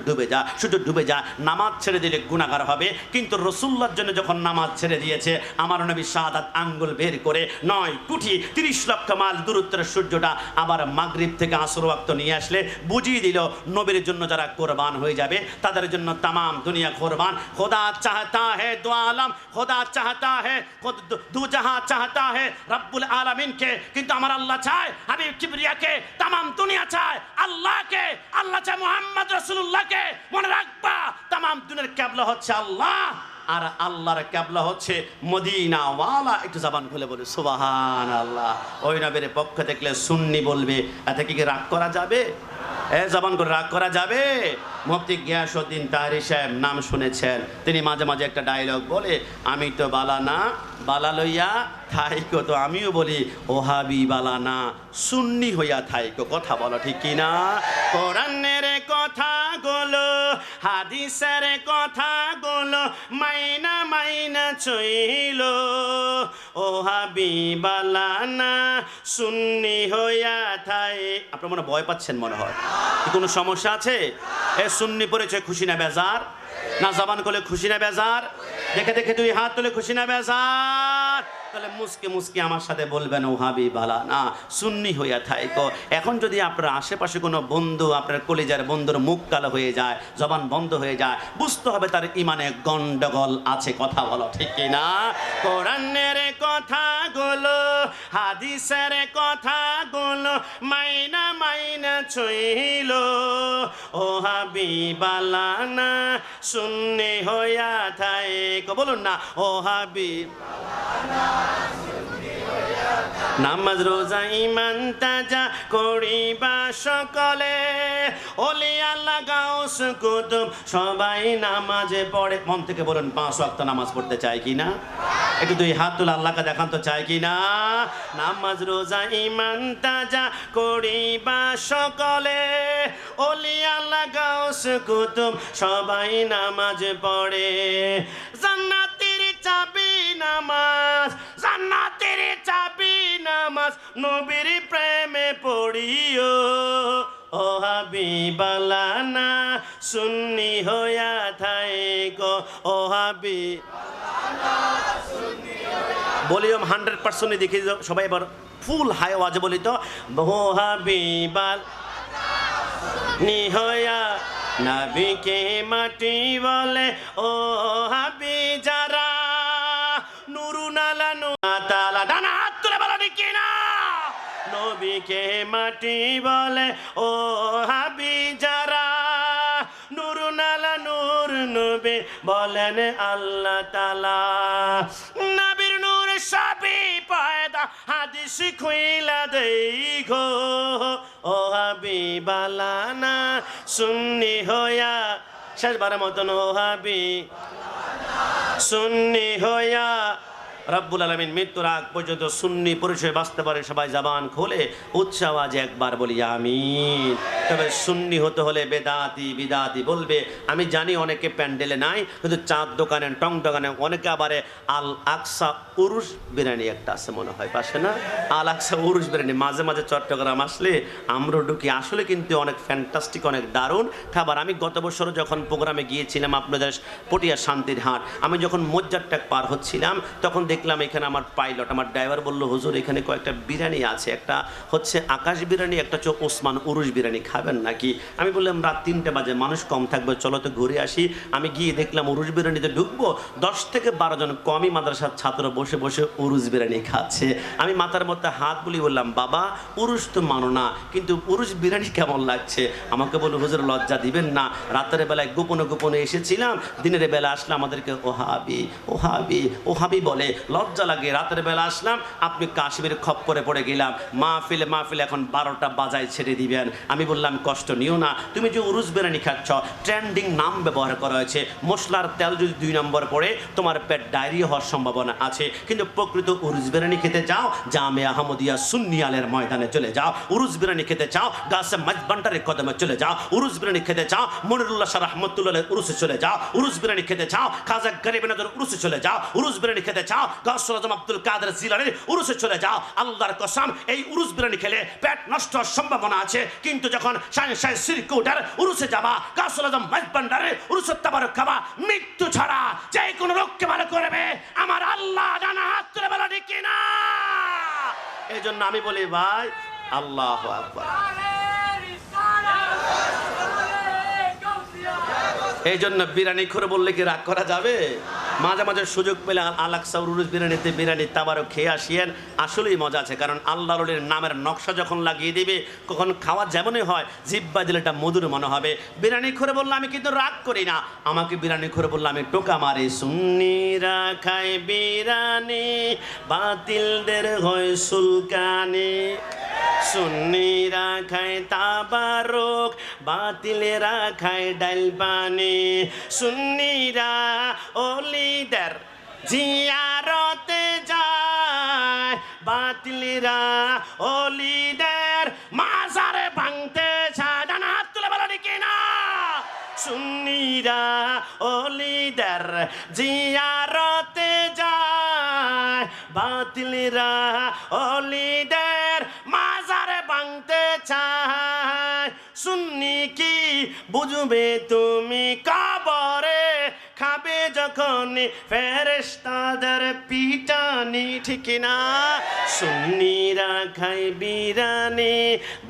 ডুবে যায়, নামাজ ছেড়ে দিলে গুনাহগার হবে। কিন্তু রাসূলুল্লাহর জন্য যখন নামাজ ছেড়ে দিয়েছে, আমার নবী শাহাদাত আঙ্গুল বের করে 9 কোটি 30 লক্ষ মাইল দূরত্বের সূর্যটা আবার মাগরিব থেকে আসর ওয়াক্ত নিয়ে আসলে বুঝিয়ে দিল নবীর জন্য যারা কোরবান হয়ে যাবে তাদের জন্য तमाम দুনিয়া কোরবান। খোদা চাহতা है दो आलम, खुदा चाहता है, खुद दो जहां चाहता है रब्बुल आलमीन के। কিন্তু আমার আল্লাহ চায় হাবিব কিবরিয়াকে, तमाम দুনিয়া চায় আল্লাহকে, আল্লাহ চায় মুহাম্মদ রাসূলুল্লাহকে। মনে রাখবা तमाम দুনিয়ার কিবলা হচ্ছে আল্লাহ, আর আল্লাহর কিবলা হচ্ছে মদিনা ওয়ালা। একটু জবান খুলে বলি সুবহানাল্লাহ। ওই নবীর পক্ষ দেখলে সুন্নি বলবে, এতে কি রাগ করা যাবে? জবান করে রাগ করা যাবে? মুফতি গিয়াসউদ্দিন তাহরি সাহেব নাম শুনেছেন, তিনি মাঝে মাঝে একটা ডায়লগ বলে, আমি তো বালানা বালা লইয়া থাইকো। তো আমিও বলি ওহাবি বালানা সুন্নি হইয়া থাইকো। কথা বলো ঠিক কিনা? কোরআনের কথা গুলো, হাদিসের কথা গুলো মাইনা মাইনা চইল, ওহাবি বালানা সুন্নি হইয়া থাই। আপনার মনে ভয় পাচ্ছেন মনে হয়, কি কোনো সমস্যা আছে? এ সুন্নি পড়েছে খুশি না বেজার? না জবান করলে খুশি না বেজার? দেখে দেখে 2 হাত তুলে খুশি না বেজার? তাহলে মুসকে মুসকে আমার সাথে বলবেন ওহাবি বালানা সুন্নি হইয়া থাইকো। এখন যদি আপনার আশেপাশে কোনো বন্ধু, আপনার কলিজার বন্ধুর মুখ কালো হয়ে যায়, জবান বন্ধ হয়ে যায়, বুঝতে হবে তার ইমানে গন্ডগোল আছে। কথা বলো ঠিক কিনা? কোরআনের কথা গুলো, হাদিসের কথা গুলো মাইনা মাইনা চইল, ওহাবি বালানা সুন্নি হইয়া থাইকো। বলুন না ওহাবি বালানা। নামাজ রোজা ইমান তাজা করিবা সকলে, ওলি আল্লাহ গাউস কুতুব সবাই নামাজে পড়ে। মন থেকে বলুন 5 ওয়াক্ত নামাজ পড়তে চাই কি না? একটু 2 হাত তুলে আল্লাহকে দেখান তো, চাই কি না? নামাজ রোজা ইমান তাজা করিবা সকলে, ওলি আল্লাহ গাউস কুতুব সবাই নামাজ পড়ে। জান্নাতের চাবি নামাজ, জান্নাতের চাবি নামাজ, নবীর প্রেমে পড়িও, ও হাবিবালানা সুন্নি হইয়া থাইকো, ও হাবিবালানা সুন্নি হইয়া। ভলিউম 100% দেখি সবাই, এবার ফুল হাই আওয়াজে বলি তো, ও হাবিবালানা সুন্নি হইয়া। নবীকে মাটি বলে ও হাবি যারা, নুরুন আলা নুরাতালা। ডানা হাত তুলে বলো ঠিক কিনা? নবীকে মাটি বলে ও হাবি যারা, নূর নালা নূর নবী বলেন আল্লাহ তাআলা। নবীর নূর সবই পয়দা হাদিস খুইলা দেখো, ও হাবিবালানা সুন্নি হইয়া, শেষবারের মতন ও হাবি সুন্নি হইয়া। রব্বুল আলামিন মৃত্যুর আগ পর্যন্ত সুন্নি পরিচয় বাঁচতে পারে। সবাই জবান খোলে উচ্চ আওয়াজে একবার বলি আমিন। তবে সুন্নি হতে হলে বেদাতি বিদাতি বলবে। আমি জানি অনেকে প্যান্ডেলে নাই, কিন্তু চাঁদ দোকানে টং দোকানে অনেকে আবার আল আকসা উরুস বিরিয়ানি একটা আছে মনে হয় পাশে না, আল আকসা উরুস বিরিয়ানি মাঝে মাঝে চট্টগ্রাম আসলে আমরা ঢুকি, আসলে কিন্তু অনেক ফ্যান্টাস্টিক অনেক দারুণ খাবার। আমি গত বছর যখন প্রোগ্রামে গিয়েছিলাম আপনাদের পটিয়া শান্তির হাট, আমি যখন মজ্জারটাক পার হচ্ছিলাম তখন দেখলাম এখানে আমার পাইলট আমার ড্রাইভার বলল হুজুর এখানে কয়েকটা বিরিয়ানি আছে, একটা হচ্ছে আকাশ বিরিয়ানি, একটা হচ্ছে ওসমান উরুস বিরিয়ানি, খাবেন নাকি? আমি বললাম রাত 3টে বাজে মানুষ কম থাকবে, চলো তো ঘুরে আসি। আমি গিয়ে দেখলাম উরুস বিরিয়ানিতে ঢুকবো, 10 থেকে 12 জন কমই মাদ্রাসার ছাত্র বসে বসে উরুস বিরিয়ানি খাচ্ছে। আমি মাথার মধ্যে হাত বুলি বললাম বাবা উরুস তো মানো না, কিন্তু উরুস বিরিয়ানি কেমন লাগছে? আমাকে বলল হুজুর লজ্জা দিবেন না, রাতের বেলায় গোপনে গোপনে এসেছিলাম, দিনের বেলা আসলে আমাদেরকে ওহাবি ওহাবি ওহাবি বলে, লজ্জা লাগে। রাতের বেলা আসলাম, আপনি কাশ্মীর খপ্পরে পড়ে গেলাম, মাহফিলে এখন 12টা বাজায় ছেড়ে দিবেন। আমি বললাম কষ্ট নিও না, তুমি যে উরুস বিরিয়ানি খাচ্ছ ট্রেন্ডিং নাম ব্যবহার করা হয়েছে, মশলার তেল যদি 2 নম্বর পড়ে তোমার পেট ডায়রিয়া হওয়ার সম্ভাবনা আছে, কিন্তু প্রকৃত উরুস বিরিয়ানি খেতে চাও জামে আহমদিয়া সুন্নিয়ালের ময়দানে চলে যাও। উরুস বিরিয়ানি খেতে চাও গাছে মাঝবান্ডারের কদমে চলে যাও। উরুস বিরিয়ানি খেতে চাও মনিরুল্লাহ শাহ রহমতুল্লাহ উরুসে চলে যাও। উরুস বিরিয়ানি খেতে চাও খাজা গরিব নজর উরুসে চলে যাও। উরুস বিরিয়ানি খেতে চাও গাউসুল আজম আব্দুল কাদের জিলানীর উরুসে চলে যাও। আল্লাহর কসম এই উরুস বিরিয়ানি খেলে পেট নষ্ট হওয়ার সম্ভাবনা আছে, কিন্তু যখন শাহ সিরকুটার উরুসে যাবা, গাউসুল আজম মাঝবান্ডারের উরুসে তাবারক খাবা, মৃত্যু ছাড়া যে কোনো রোগকে ভালো করবে আমার আল্লাহ জানা হাত তুলে বলা ঠিক কিনা। এই জন্য আমি বলি ভাই আল্লাহু আকবার। এই জন্য বিরিয়ানি করে বললে কি রাগ করা যাবে? মাঝে মাঝে সুযোগ পেলে আল আকসা উরুস বিরিয়ানিতে বিরিয়ানি তাবারক খেয়ে আসিয়েন, আসলেই মজা আছে। কারণ আল্লাহর ওলির নামের নকশা যখন লাগিয়ে দিবে কখন খাওয়া যেমনই হয় জিব্বা দিলে এটা মধুর মনে হবে। বিরিয়ানি করে বললে আমি কিন্তু রাগ করি না, আমাকে বিরিয়ানি করে বললে আমি টোকা মারি। সুন্নিরা খায় বিরিয়ানি বাতিলদের হয় সুলকানি, সুন্নিরা খায় তাবারক বাতিলেরা খায় ডাল পানি, সুন্নিরা ওলিদের জিয়ারতে যায় বাতিলেরা ওলিদের মাজারে ভাঙতে চায়। ডান হাত তুলে বলো ঠিক না। সুন্নিরা ওলিদের জিয়ারতে যায় বাতিলেরা ওলিদের মাজারে ভাঙতে চায়। সুন্নি কি বুঝবে তুমি কবরে খাবে যখন ফেরেশতাদের পিটানি, ঠিক না? সুন্নিরা খায় বিরিয়ানি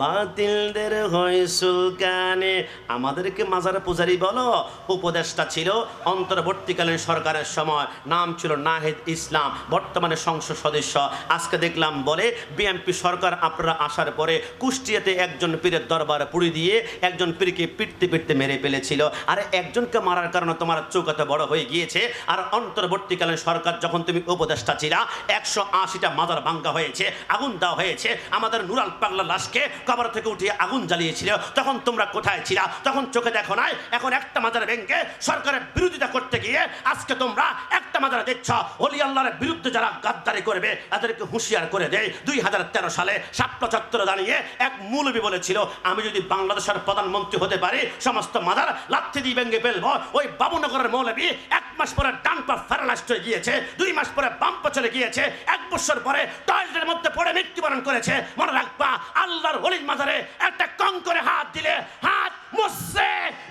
বাতিলদের হয় সুলকানি। আমাদেরকে মাজার পূজারি বলো, উপদেষ্টা ছিল অন্তর্বর্তীকালীন সরকারের সময়, নাম ছিল নাহিদ ইসলাম, বর্তমানে সংসদ সদস্য। আজকে দেখলাম বলে বিএনপি সরকার আপনারা আসার পরে কুষ্টিয়াতে একজন পীরের দরবারে পুড়ি দিয়ে একজন পীরকে পিটতে পিটতে মেরে ফেলেছিল। আর একজনকে মারার কারণে তোমার চোখ এত বড় হয়ে গিয়েছে। আর অন্তর্বর্তীকালীন সরকার যখন তুমি উপদেষ্টা ছিলা 180টা মাজার ভাঙ্গা হয়েছে, আগুন দেওয়া হয়েছে। আমাদের নুরাল পাগলা লাশকে কবর থেকে উঠিয়ে আগুন জ্বালিয়েছিল, তখন তোমরা কোথায় ছিলা? তখন চোখে দেখো নাই। এখন একটা মাজার ভেঙে সরকারের বিরোধিতা করতে গিয়ে আজকে তোমরা একটা মাজার দেখছ। ওলি আল্লাহর বিরুদ্ধে যারা গাদ্দারি করবে তাদেরকে হুঁশিয়ার করে দেয়। 2013 সালে শাপলা চত্বরে দাঁড়িয়ে এক মৌলবী বলেছিল আমি যদি বাংলাদেশের প্রধানমন্ত্রী হতে পারি সমস্ত মাজার লাথি দিয়ে ভেঙে ফেলবো। ওই বাবুনগরের মৌলবী 1 মাস পরে ডান পা প্যারালাইজড হয়ে গিয়েছে, 2 মাস পরে বাম পা চলে গিয়েছে, 1 বছর পরে টয়লেটের মধ্যে পড়ে মৃত্যুবরণ করেছে। মনে রাখবা আল্লাহর ওলির মাজারে একটা কঙ্করে হাত দিলে হাত মুছছে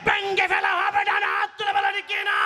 ভেঙে ফেলা হবে। ডান হাত তুলে বলেন কিনা।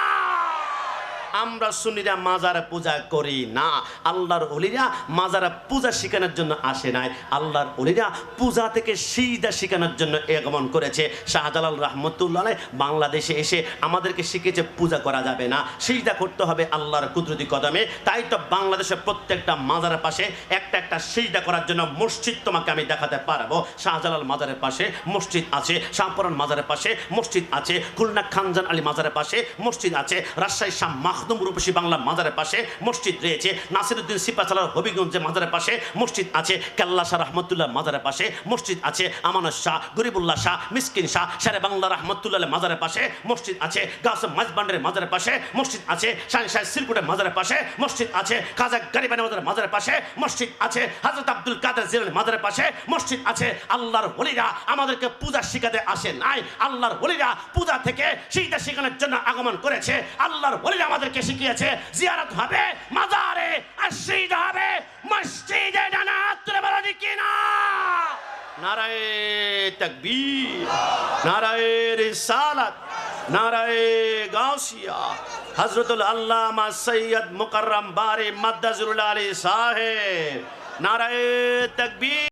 আমরা আমরা সুন্নিরা মাজারে পূজা করি না। আল্লাহর ওলিরা মাজারে পূজা শেখানোর জন্য আসে নাই, আল্লাহর ওলিরা পূজা থেকে সিজদা শেখানোর জন্য আগমন করেছে। শাহজালাল রহমতুল্লাহ আলাইহি বাংলাদেশে এসে আমাদেরকে শিখিয়েছে পূজা করা যাবে না, সিজদা করতে হবে আল্লাহর কুদরতি কদমে। তাই তো বাংলাদেশের প্রত্যেকটা মাজারের পাশে একটা একটা সিজদা করার জন্য মসজিদ তোমাকে আমি দেখাতে পারবো। শাহজালাল মাজারের পাশে মসজিদ আছে, শাহপুরান মাজারের পাশে মসজিদ আছে, খুলনা খানজান আলী মাজারের পাশে মসজিদ আছে, রাজশাহী শাহ মাখদুম রূপসী বাংলা মাজারের পাশে মসজিদ রয়েছে, নাসিরউদ্দিন সিপাচালার হবিগঞ্জের মাজারের পাশে মসজিদ আছে, কেল্লা শাহ রহমতুল্লাহ মাজারের পাশে মসজিদ আছে, আমানত শাহ, গরিবুল্লাহ শাহ, মিসকিন শাহ, শেরে বাংলা রহমতুল্লাহ মাজারের পাশে মসজিদ আছে, গাছম মাঝবান্ডের মাজারের পাশে মসজিদ আছে, শাহ শাহ সিরকুটের মাজারের পাশে মসজিদ আছে, খাজা গরিবানী মাজারের পাশে মসজিদ আছে, হযরত আব্দুল কাদের জিলানী মাজারের পাশে মসজিদ আছে। আল্লাহর ওলিরা আমাদেরকে পূজা শিখাতে আসে নাই, আল্লাহর ওলিরা পূজা থেকে সিজদা শেখানোর জন্য আগমন করেছে। আল্লাহর ওলিরা আমাদেরকে শিখিয়েছে জিয়ারত হবে মাজারে, আর সিজদা হবে মসজিদে। ডানা তুলে বলো ঠিক কিনা? নারায়ে তাকবীর, নারায়ে রিসালাত, নারায়ে গাউসিয়া। হযরতুল আল্লামা সৈয়দ মুকাররম বারি মাদ্দাজুল আলী সাহেব, নারায়ে তাকবীর।